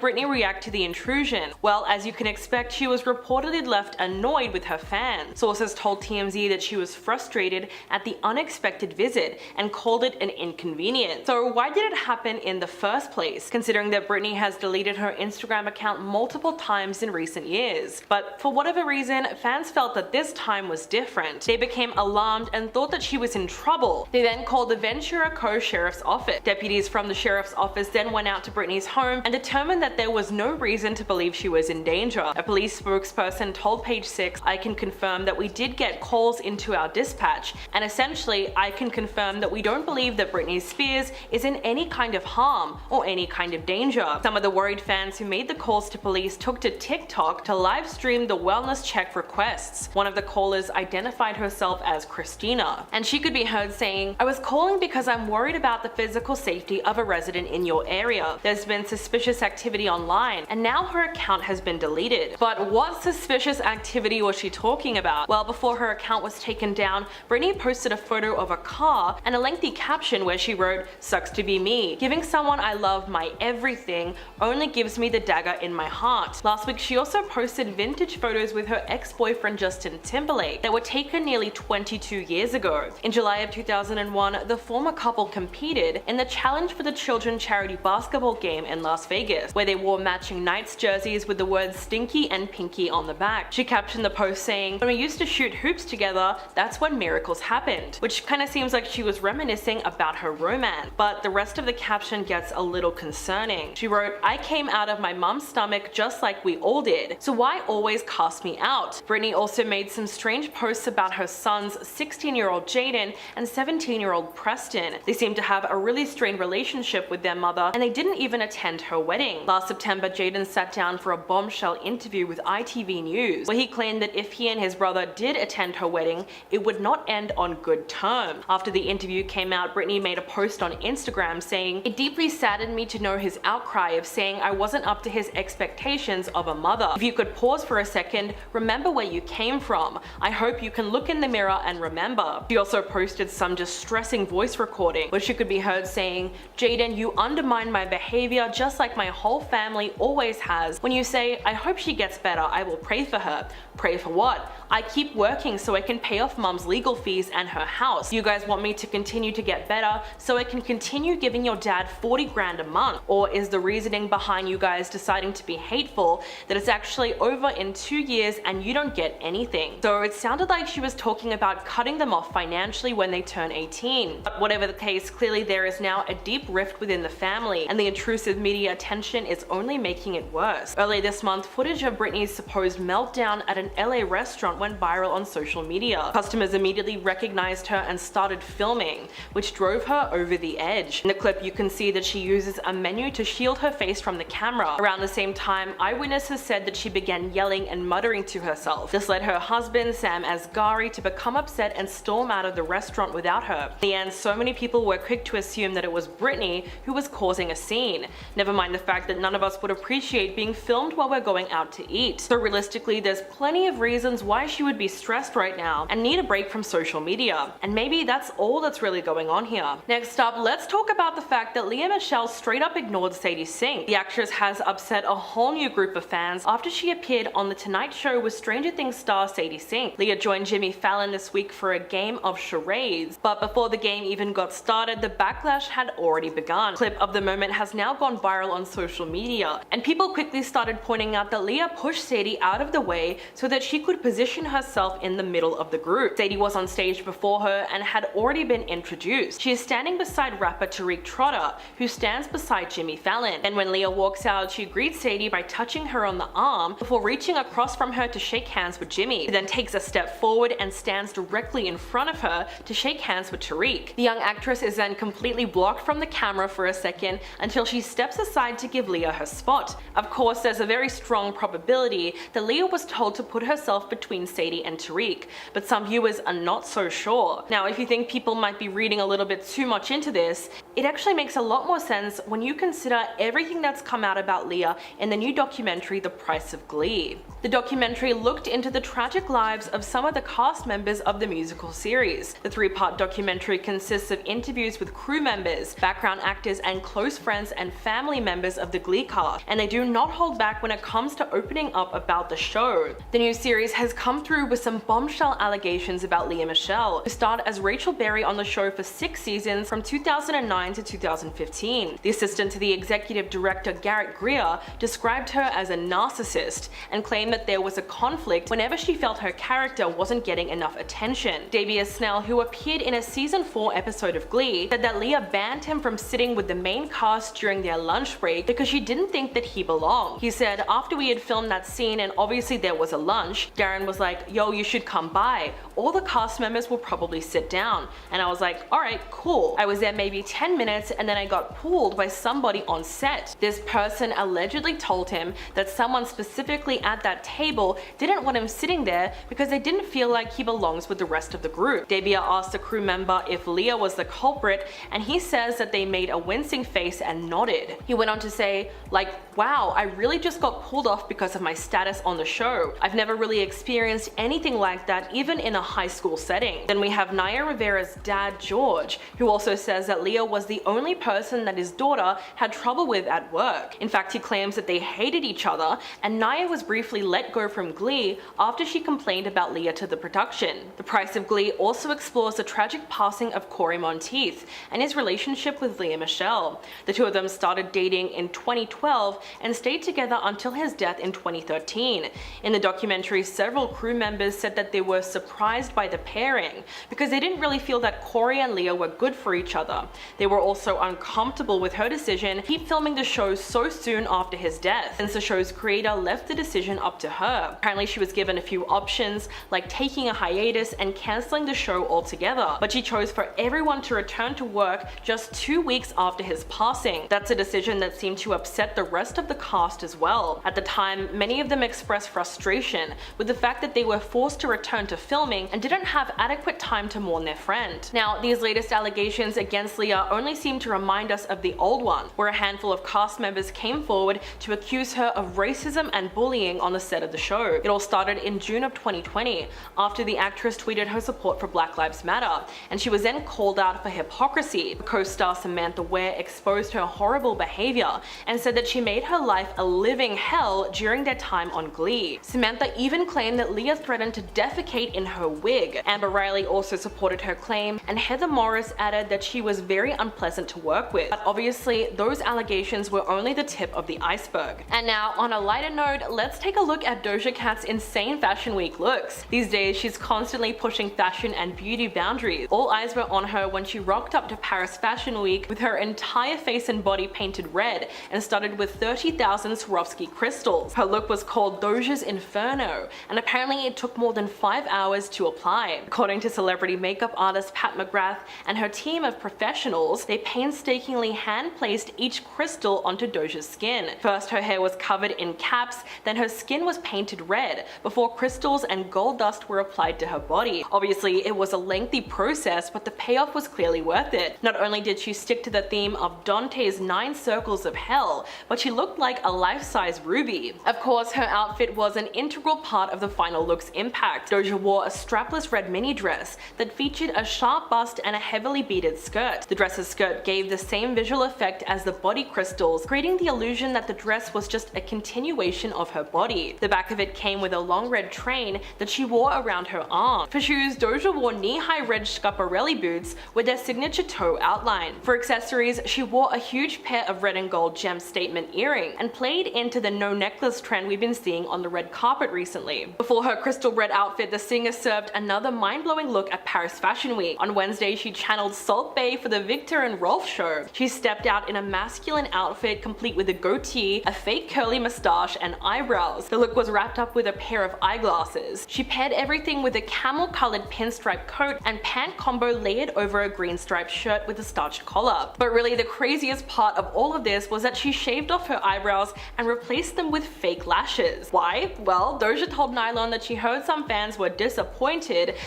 Britney react to the intrusion? Well, as you can expect, she was reportedly left annoyed with her fans. Sources told TMZ that she was frustrated at the unexpected visit and called it an inconvenience. So why did it happen in the first place, considering that Britney has deleted her Instagram account multiple times in recent years? But for whatever reason, fans felt that this time was different. They became alarmed and thought that she was in trouble. They then called the Ventura Coast Sheriff's Office. Deputies from the Sheriff's Office then went out to Britney's home and determined that there was no reason to believe she was in danger. A police spokesperson told Page 6, "I can confirm that we did get calls into our dispatch, and essentially I can confirm that we don't believe that Britney Spears is in any kind of harm or any kind of danger." Some of the worried fans who made the calls to police took to TikTok to live stream the wellness check requests. One of the callers identified herself as Christina, and she could be heard saying, "I was calling because I'm worried about the physical safety of a resident in your area. There's been suspicious activity online, and now her account has been deleted." But what suspicious activity was she talking about? Well, before her account was taken down, Britney posted a photo of a car and a lengthy caption where she wrote, "Sucks to be me. Giving someone I love my everything only gives me the dagger in my heart." Last week, she also posted vintage photos with her ex-boyfriend Justin Timberlake that were taken nearly 22 years ago. In July of 2001, the former couple competed in the Challenge for the Children charity basketball game in Las Vegas, where they wore matching Knights jerseys with the words Stinky and Pinky on the back. She captioned the post saying, "When we used to shoot hoops together, that's when miracles happened," which kinda seems like she was reminiscing about her romance. But the rest of the caption gets a little concerning. She wrote, "I came out of my mom's stomach just like we all did, so why always cast me out?" Britney also made some strange posts about her sons, 16-year-old Jaden and 17-year-old Preston. They seem to have a really strained relationship with their mother, and they didn't even attend her wedding. Last September, Jaden sat down for a bombshell interview with ITV News, where he claimed that if he and his brother did attend her wedding, it would not end on good terms. After the interview came out, Britney made a post on Instagram saying, "It deeply saddened me to know his outcry of saying I wasn't up to his expectations of a mother. If you could pause for a second, remember where you came from. I hope you can look in the mirror and remember." She also posted some distressing voice recording where she could be heard saying, "Jaden, you undermine my behavior just like my whole family always has. When you say, I hope she gets better, I will pray for her. Pray for what? I keep working so I can pay off mom's legal fees and her house. You guys want me to continue to get better so I can continue giving your dad 40 grand a month? Or is the reasoning behind you guys deciding to be hateful that it's actually over in 2 years and you don't get anything?" So it sounded like she was talking about cutting them off financially when they turn 18. But whatever the case, clearly there is now a deep rift within the family, and the intrusive media attention is only making it worse. Earlier this month, footage of Britney's supposed meltdown at an LA restaurant went viral on social media. Customers immediately recognized her and started filming, which drove her over the edge. In the clip, you can see that she uses a menu to shield her face from the camera. Around the same time, eyewitnesses said that she began yelling and muttering to herself. This led her husband, Sam Asghari, to become upset and storm out of the restaurant without her. In the end, so many people were quick to assume that it was Britney who was causing a scene. Never mind the fact that none of us would appreciate being filmed while we're going out to eat. So realistically, there's plenty of reasons why she would be stressed right now and need a break from social media. And maybe that's all that's really going on here. Next up, let's talk about the fact that Lea Michele straight up ignored Sadie Sink. The actress has upset a whole new group of fans after she appeared on The Tonight Show with Stranger Things star Sadie Sink. Lea joined Jimmy Fallon this week for a game of charades, but before the game even got started, the backlash had already begun. A clip of the moment has now gone viral on social media, and people quickly started pointing out that Lea pushed Sadie out of the way so that she could position position herself in the middle of the group. Sadie was on stage before her and had already been introduced. She is standing beside rapper Tariq Trotter, who stands beside Jimmy Fallon. And when Leah walks out, she greets Sadie by touching her on the arm before reaching across from her to shake hands with Jimmy. She then takes a step forward and stands directly in front of her to shake hands with Tariq. The young actress is then completely blocked from the camera for a second until she steps aside to give Leah her spot. Of course, there's a very strong probability that Leah was told to put herself between Sadie and Tariq, but some viewers are not so sure. Now, if you think people might be reading a little bit too much into this, it actually makes a lot more sense when you consider everything that's come out about Leah in the new documentary The Price of Glee. The documentary looked into the tragic lives of some of the cast members of the musical series. The three-part documentary consists of interviews with crew members, background actors, and close friends and family members of the Glee cast, and they do not hold back when it comes to opening up about the show. The new series has come through with some bombshell allegations about Lea Michele, who starred as Rachel Berry on the show for 6 seasons from 2009 to 2015. The assistant to the executive director Garrett Greer described her as a narcissist and claimed that there was a conflict whenever she felt her character wasn't getting enough attention. Davia Snell, who appeared in a season 4 episode of Glee, said that Leah banned him from sitting with the main cast during their lunch break because she didn't think that he belonged. He said, after we had filmed that scene and obviously there was a lunch, Darren was like, yo, you should come by. All the cast members will probably sit down. And I was like, alright, cool. I was there maybe 10 minutes and then I got pulled by somebody on set. This person allegedly told him that someone specifically at that table didn't want him sitting there because they didn't feel like he belongs with the rest of the group. Davia asked a crew member if Leah was the culprit, and he says that they made a wincing face and nodded. He went on to say, like, wow, I really just got pulled off because of my status on the show. I've never really experienced anything like that, even in a high school setting. Then we have Naya Rivera's dad, George, who also says that Leah was the only person that his daughter had trouble with at work. In fact, he claims that they hated each other, and Naya was briefly let go from Glee after she complained about Leah to the production. The Price of Glee also explores the tragic passing of Corey Monteith and his relationship with Lea Michele. The two of them started dating in 2012 and stayed together until his death in 2013. In the documentary, several crew members said that they were surprised by the pairing because they didn't really feel that Corey and Leah were good for each other. They were also uncomfortable with her decision to keep filming the show so soon after his death, since the show's creator left the decision up to her. Apparently she was given a few options, like taking a hiatus and cancelling the show altogether, but she chose for everyone to return to work just 2 weeks after his passing. That's a decision that seemed to upset the rest of the cast as well. At the time, many of them expressed frustration with the fact that they were forced to return to filming and didn't have adequate time to mourn their friend. Now, these latest allegations against Leah only seem to remind us of the old one, where a handful of cast members came forward to accuse her of racism and bullying on the set of the show. It all started in June of 2020, after the actress tweeted her support for Black Lives Matter, and she was then called out for hypocrisy. Co-star Samantha Ware exposed her horrible behavior and said that she made her life a living hell during their time on Glee. Samantha even claimed that Leah threatened to defecate in her wig. Amber Riley also supported her claim, and Heather Morris added that she was very unpleasant to work with. But obviously, those allegations were only the tip of the iceberg. And now, on a lighter note, let's take a look at Doja Cat's insane Fashion Week looks. These days, she's constantly pushing fashion and beauty boundaries. All eyes were on her when she rocked up to Paris Fashion Week with her entire face and body painted red and started with 30,000 Swarovski crystals. Her look was called Doja's Inferno, and apparently it took more than 5 hours to apply. According to celebrity makeup artist Pat McGrath and her team of professionals, they painstakingly hand-placed each crystal onto Doja's skin. First, her hair was covered in caps, then her skin was painted red, before crystals and gold dust were applied to her body. Obviously, it was a lengthy process, but the payoff was clearly worth it. Not only did she stick to the theme of Dante's 9 circles of hell, but she looked like a life-size ruby. Of course, her outfit was an integral part of the final look's impact. Doja wore a strapless red mini dress that featured a sharp bust and a heavily beaded skirt. The dress's skirt gave the same visual effect as the body crystals, creating the illusion that the dress was just a continuation of her body. The back of it came with a long red train that she wore around her arm. For shoes, Doja wore knee-high red Schiaparelli boots with their signature toe outline. For accessories, she wore a huge pair of red and gold gem statement earring and played into the no necklace trend we've been seeing on the red carpet recently. Before her crystal red outfit, the singer served another mind-blowing look at Paris Fashion Week. On Wednesday, she channeled Salt Bae for the Victor and Rolf show. She stepped out in a masculine outfit complete with a goatee, a fake curly mustache, and eyebrows. The look was wrapped up with a pair of eyeglasses. She paired everything with a camel-colored pinstripe coat and pant combo layered over a green striped shirt with a starched collar. But really the craziest part of all of this was that she shaved off her eyebrows and replaced them with fake lashes. Why? Well, Doja told Nylon that she heard some fans were disappointed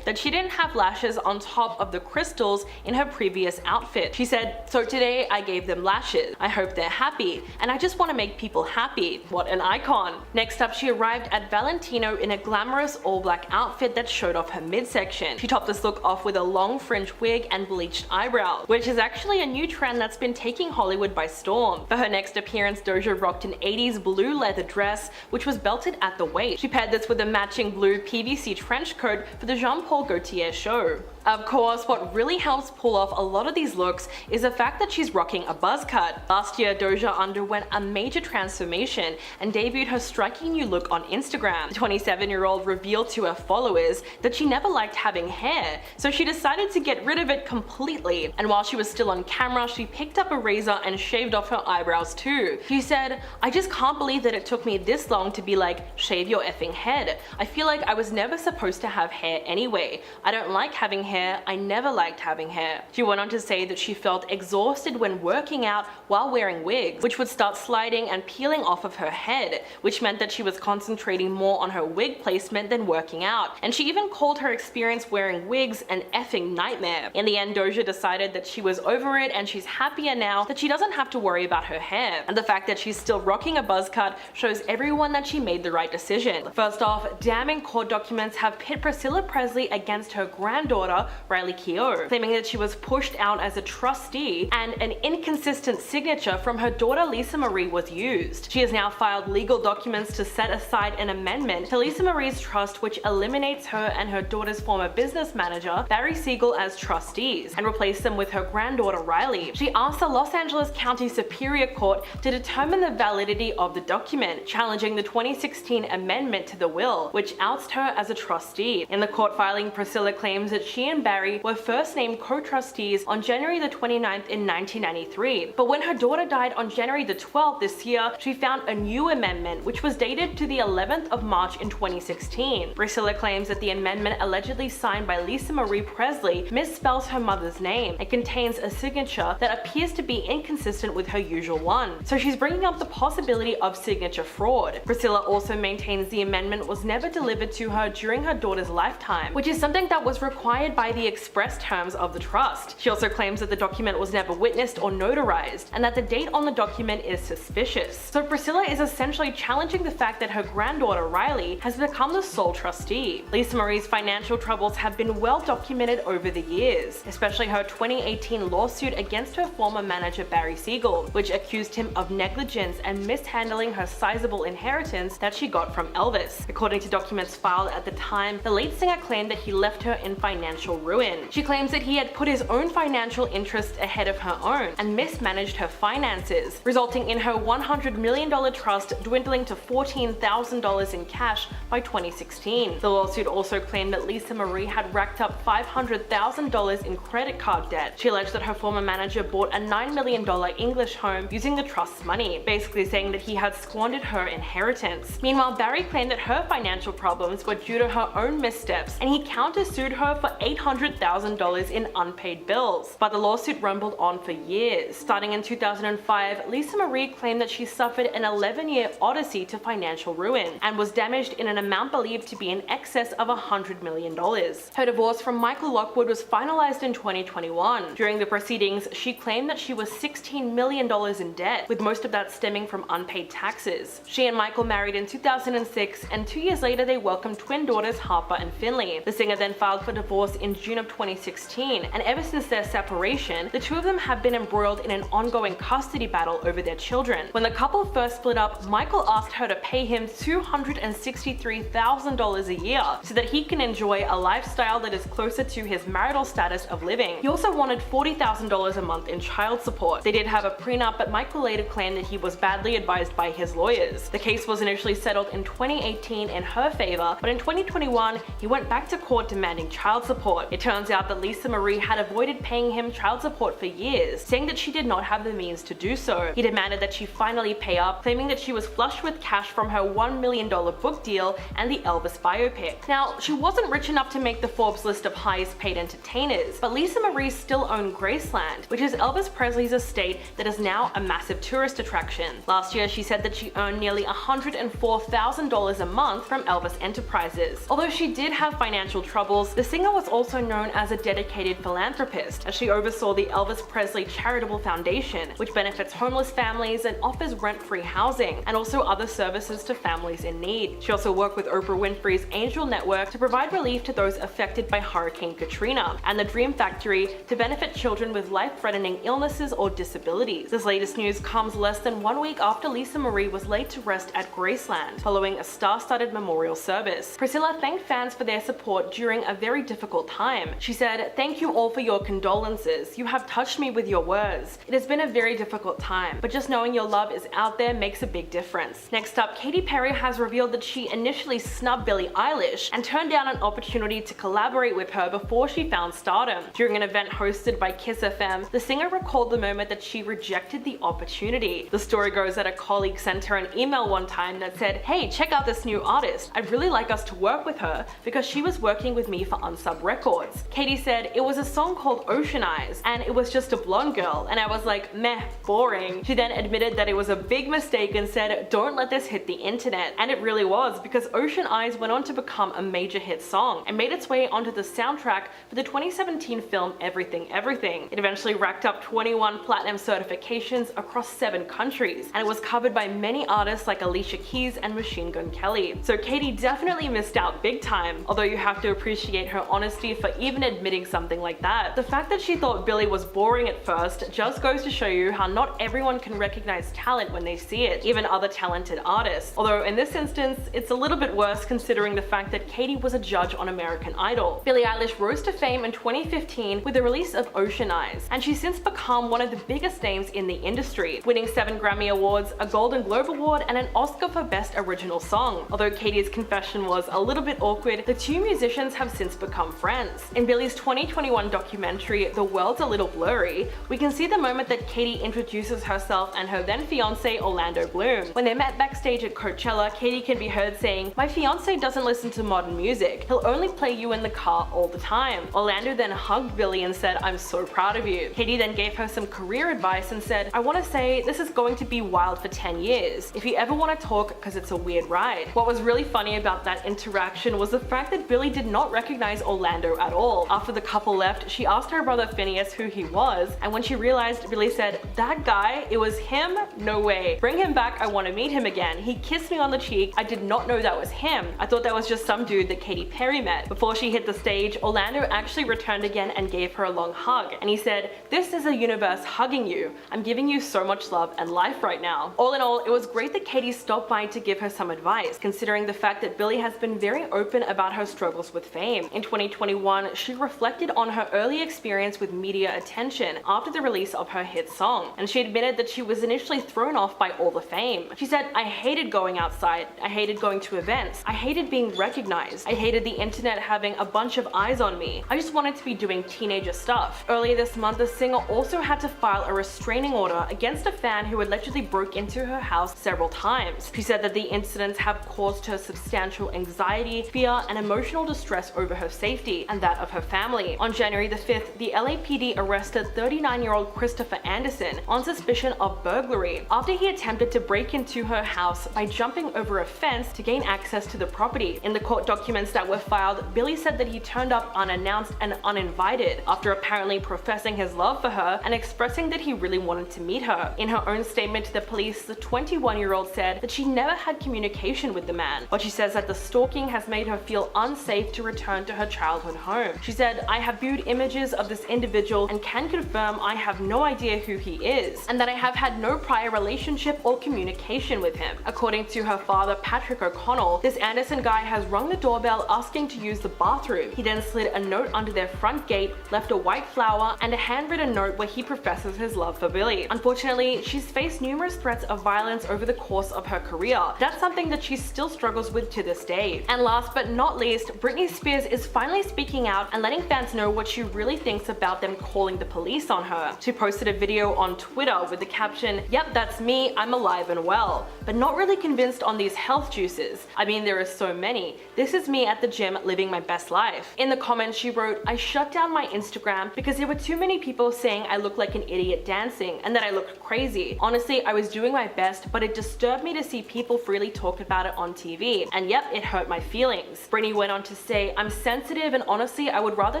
that she didn't have lashes on top of the crystals in her previous outfit. She said, "So today I gave them lashes. I hope they're happy, and I just want to make people happy." What an icon. Next up, she arrived at Valentino in a glamorous all-black outfit that showed off her midsection. She topped this look off with a long fringe wig and bleached eyebrows, which is actually a new trend that's been taking Hollywood by storm. For her next appearance, Doja rocked an 80s blue leather dress, which was belted at the waist. She paired this with a matching blue PVC trench coat for the Jean-Paul Gaultier show. Of course, what really helps pull off a lot of these looks is the fact that she's rocking a buzz cut. Last year, Doja underwent a major transformation and debuted her striking new look on Instagram. The 27-year-old revealed to her followers that she never liked having hair, so she decided to get rid of it completely. And while she was still on camera, she picked up a razor and shaved off her eyebrows too. She said, "I just can't believe that it took me this long to be like, shave your effing head. I feel like I was never supposed to have hair anyway. I don't like having hair. I never liked having hair." She went on to say that she felt exhausted when working out while wearing wigs, which would start sliding and peeling off of her head, which meant that she was concentrating more on her wig placement than working out. And she even called her experience wearing wigs an effing nightmare. In the end, Doja decided that she was over it and she's happier now that she doesn't have to worry about her hair. And the fact that she's still rocking a buzz cut shows everyone that she made the right decision. First off, damning court documents have pit Priscilla Presley against her granddaughter, Riley Keough, claiming that she was pushed out as a trustee and an inconsistent signature from her daughter Lisa Marie was used. She has now filed legal documents to set aside an amendment to Lisa Marie's trust which eliminates her and her daughter's former business manager, Barry Siegel, as trustees and replace them with her granddaughter Riley. She asked the Los Angeles County Superior Court to determine the validity of the document, challenging the 2016 amendment to the will, which ousts her as a trustee. In the court filing, Priscilla claims that she and Barry were first named co-trustees on January the 29th in 1993. But when her daughter died on January the 12th this year, she found a new amendment which was dated to the 11th of March in 2016. Priscilla claims that the amendment allegedly signed by Lisa Marie Presley misspells her mother's name and contains a signature that appears to be inconsistent with her usual one. So she's bringing up the possibility of signature fraud. Priscilla also maintains the amendment was never delivered to her during her daughter's lifetime, which is something that was required by the express terms of the trust. She also claims that the document was never witnessed or notarized, and that the date on the document is suspicious. So Priscilla is essentially challenging the fact that her granddaughter Riley has become the sole trustee. Lisa Marie's financial troubles have been well documented over the years, especially her 2018 lawsuit against her former manager Barry Siegel, which accused him of negligence and mishandling her sizable inheritance that she got from Elvis. According to documents filed at the time, the late singer claimed that he left her in financial ruin. She claims that he had put his own financial interests ahead of her own and mismanaged her finances, resulting in her $100 million trust dwindling to $14,000 in cash by 2016. The lawsuit also claimed that Lisa Marie had racked up $500,000 in credit card debt. She alleged that her former manager bought a $9 million English home using the trust's money, basically saying that he had squandered her inheritance. Meanwhile, Barry claimed that her financial problems were due to her own missteps, and he countersued her for $300,000 in unpaid bills. But the lawsuit rumbled on for years. Starting in 2005, Lisa Marie claimed that she suffered an 11-year odyssey to financial ruin and was damaged in an amount believed to be in excess of $100 million. Her divorce from Michael Lockwood was finalized in 2021. During the proceedings, she claimed that she was $16 million in debt, with most of that stemming from unpaid taxes. She and Michael married in 2006, and 2 years later they welcomed twin daughters Harper and Finley. The singer then filed for divorce in June of 2016, and ever since their separation, the two of them have been embroiled in an ongoing custody battle over their children. When the couple first split up, Michael asked her to pay him $263,000 a year so that he can enjoy a lifestyle that is closer to his marital status of living. He also wanted $40,000 a month in child support. They did have a prenup, but Michael later claimed that he was badly advised by his lawyers. The case was initially settled in 2018 in her favor, but in 2021, he went back to court demanding child support. It turns out that Lisa Marie had avoided paying him child support for years, saying that she did not have the means to do so. He demanded that she finally pay up, claiming that she was flush with cash from her $1 million book deal and the Elvis biopic. Now, she wasn't rich enough to make the Forbes list of highest paid entertainers, but Lisa Marie still owned Graceland, which is Elvis Presley's estate that is now a massive tourist attraction. Last year, she said that she earned nearly $104,000 a month from Elvis Enterprises. Although she did have financial troubles, the singer was also known as a dedicated philanthropist, as she oversaw the Elvis Presley Charitable Foundation, which benefits homeless families and offers rent-free housing, and also other services to families in need. She also worked with Oprah Winfrey's Angel Network to provide relief to those affected by Hurricane Katrina, and the Dream Factory to benefit children with life-threatening illnesses or disabilities. This latest news comes less than 1 week after Lisa Marie was laid to rest at Graceland, following a star-studded memorial service. Priscilla thanked fans for their support during a very difficult time. She said, "Thank you all for your condolences. You have touched me with your words. It has been a very difficult time, but just knowing your love is out there makes a big difference." Next up, Katy Perry has revealed that she initially snubbed Billie Eilish and turned down an opportunity to collaborate with her before she found stardom. During an event hosted by Kiss FM, the singer recalled the moment that she rejected the opportunity. The story goes that a colleague sent her an email one time that said, "Hey, check out this new artist. I'd really like us to work with her because she was working with me for Unsub Records." Katy said, "It was a song called Ocean Eyes, and it was just a blonde girl, and I was like, meh, boring." She then admitted that it was a big mistake and said, "Don't let this hit the internet." And it really was, because Ocean Eyes went on to become a major hit song and made its way onto the soundtrack for the 2017 film Everything Everything. It eventually racked up 21 platinum certifications across 7 countries, and it was covered by many artists like Alicia Keys and Machine Gun Kelly. So Katy definitely missed out big time, although you have to appreciate her honesty for even admitting something like that. The fact that she thought Billie was boring at first just goes to show you how not everyone can recognize talent when they see it, even other talented artists. Although in this instance, it's a little bit worse considering the fact that Katy was a judge on American Idol. Billie Eilish rose to fame in 2015 with the release of Ocean Eyes, and she's since become one of the biggest names in the industry, winning 7 Grammy Awards, a Golden Globe Award, and an Oscar for Best Original Song. Although Katy's confession was a little bit awkward, the two musicians have since become friends. In Billie's 2021 documentary, The World's a Little Blurry, we can see the moment that Katy introduces herself and her then fiance Orlando Bloom. When they met backstage at Coachella, Katy can be heard saying, "My fiance doesn't listen to modern music. He'll only play you in the car all the time." Orlando then hugged Billie and said, "I'm so proud of you." Katy then gave her some career advice and said, "I want to say this is going to be wild for 10 years. If you ever want to talk, because it's a weird ride." What was really funny about that interaction was the fact that Billie did not recognize Orlando at all. After the couple left, she asked her brother Phineas who he was, and when she realized, Billie said, "That guy, it was him? No way. Bring him back, I want to meet him again. He kissed me on the cheek. I did not know that was him. I thought that was just some dude that Katy Perry met." Before she hit the stage, Orlando actually returned again and gave her a long hug, and he said, "This is a universe hugging you. I'm giving you so much love and life right now." All in all, it was great that Katy stopped by to give her some advice, considering the fact that Billie has been very open about her struggles with fame. In 2021, she reflected on her early experience with media attention after the release of her hit song, and she admitted that she was initially thrown off by all the fame. She said, "I hated going outside. I hated going to events. I hated being recognized. I hated the internet having a bunch of eyes on me. I just wanted to be doing teenager stuff." Earlier this month, the singer also had to file a restraining order against a fan who allegedly broke into her house several times. She said that the incidents have caused her substantial anxiety, fear, and emotional distress over her safety, and that of her family. On January the 5th, the LAPD arrested 39-year-old Christopher Anderson on suspicion of burglary after he attempted to break into her house by jumping over a fence to gain access to the property. In the court documents that were filed, Billy said that he turned up unannounced and uninvited after apparently professing his love for her and expressing that he really wanted to meet her. In her own statement to the police, the 21-year-old said that she never had communication with the man, but she says that the stalking has made her feel unsafe to return to her childhood home. She said, "I have viewed images of this individual and can confirm I have no idea who he is, and that I have had no prior relationship or communication with him." According to her father, Patrick O'Connell, this Anderson guy has rung the doorbell asking to use the bathroom. He then slid a note under their front gate, left a white flower, and a handwritten note where he professes his love for Billy. Unfortunately, she's faced numerous threats of violence over the course of her career. That's something that she still struggles with to this day. And last but not least, Britney Spears is finally speaking out and letting fans know what she really thinks about them calling the police on her. She posted a video on Twitter with the caption, "Yep, that's me, I'm alive and well, but not really convinced on these health juices. I mean, there are so many. This is me at the gym living my best life." In the comments she wrote, "I shut down my Instagram because there were too many people saying I look like an idiot dancing and that I looked crazy. Honestly, I was doing my best, but it disturbed me to see people freely talk about it on TV. And yep, it hurt my feelings." Britney went on to say, "I'm sensitive and honestly, I would rather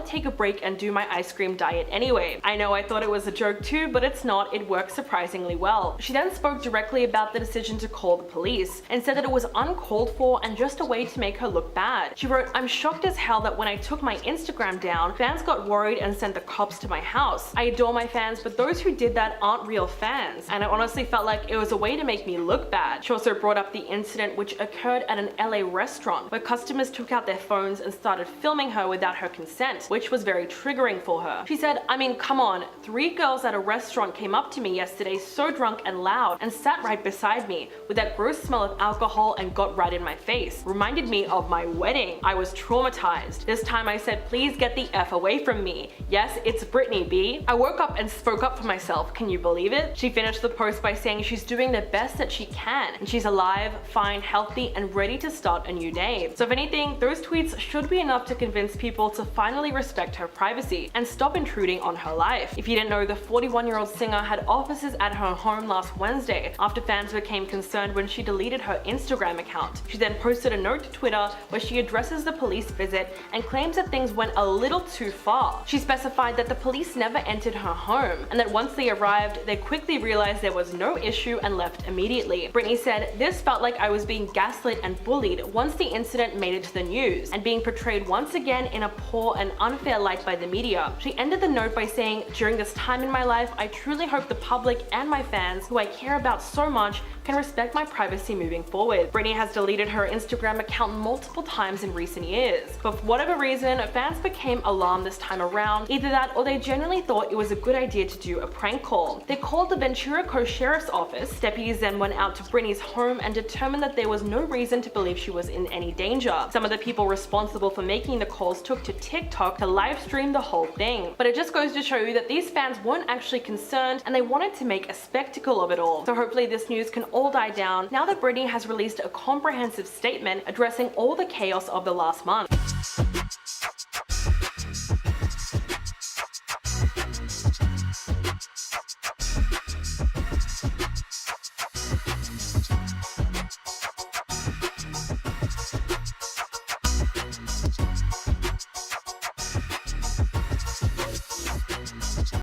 take a break and do my ice cream diet anyway. I know I thought it was a joke too, but it's not. It works surprisingly well." She then spoke directly about the decision to call the police and said that it was uncalled for and just a way to make her look bad. She wrote, "I'm shocked as hell that when I took my Instagram down, fans got worried and sent the cops to my house. I adore my fans, but those who did that aren't real fans. And I honestly felt like it was a way to make me look bad." She also brought up the incident which occurred at an LA restaurant where customers took out their phones and started filming her without her consent, which was very triggering for her. She said, "I mean, come on, 3 girls at a restaurant came up to me yesterday so drunk and loud and sat right beside me with that gross smell of alcohol and got right in my face. Reminded me of my wedding. I was traumatized. This time I said, please get the F away from me. Yes, it's Britney, B. I woke up and spoke up for myself. Can you believe it?" She finished the post by saying she's doing the best that she can and she's alive, fine, healthy, and ready to start a new day. So if anything, those tweets should be enough to convince people to finally respect her privacy and stop intruding on her life. If you didn't know, the 41-year-old singer had officers at her home last Wednesday after fans became concerned when she deleted her Instagram account. She then posted a note to Twitter where she addresses the police visit and claims that things went a little too far. She specified that the police never entered her home and that once they arrived, they quickly realized there was no issue and left immediately. Britney said, "This felt like I was being gaslit and bullied once the incident made it to the news and being portrayed once again in a poor and unfair light by the media." She ended the note by saying, "During this time in my life, I truly hope the public and my fans, who I care about so much, can respect my privacy moving forward." Britney has deleted her Instagram account multiple times in recent years, but for whatever reason, fans became alarmed this time around. Either that or they genuinely thought it was a good idea to do a prank call. They called the Ventura Coast Sheriff's Office. Deputies then went out to Britney's home and determined that there was no reason to believe she was in any danger. Some of the people responsible for making the calls took to TikTok to live stream the whole thing. But it just goes to show you that these fans weren't actually concerned and they wanted to make a spectacle of it all. So hopefully this news can all die down now that Britney has released a comprehensive statement addressing all the chaos of the last month.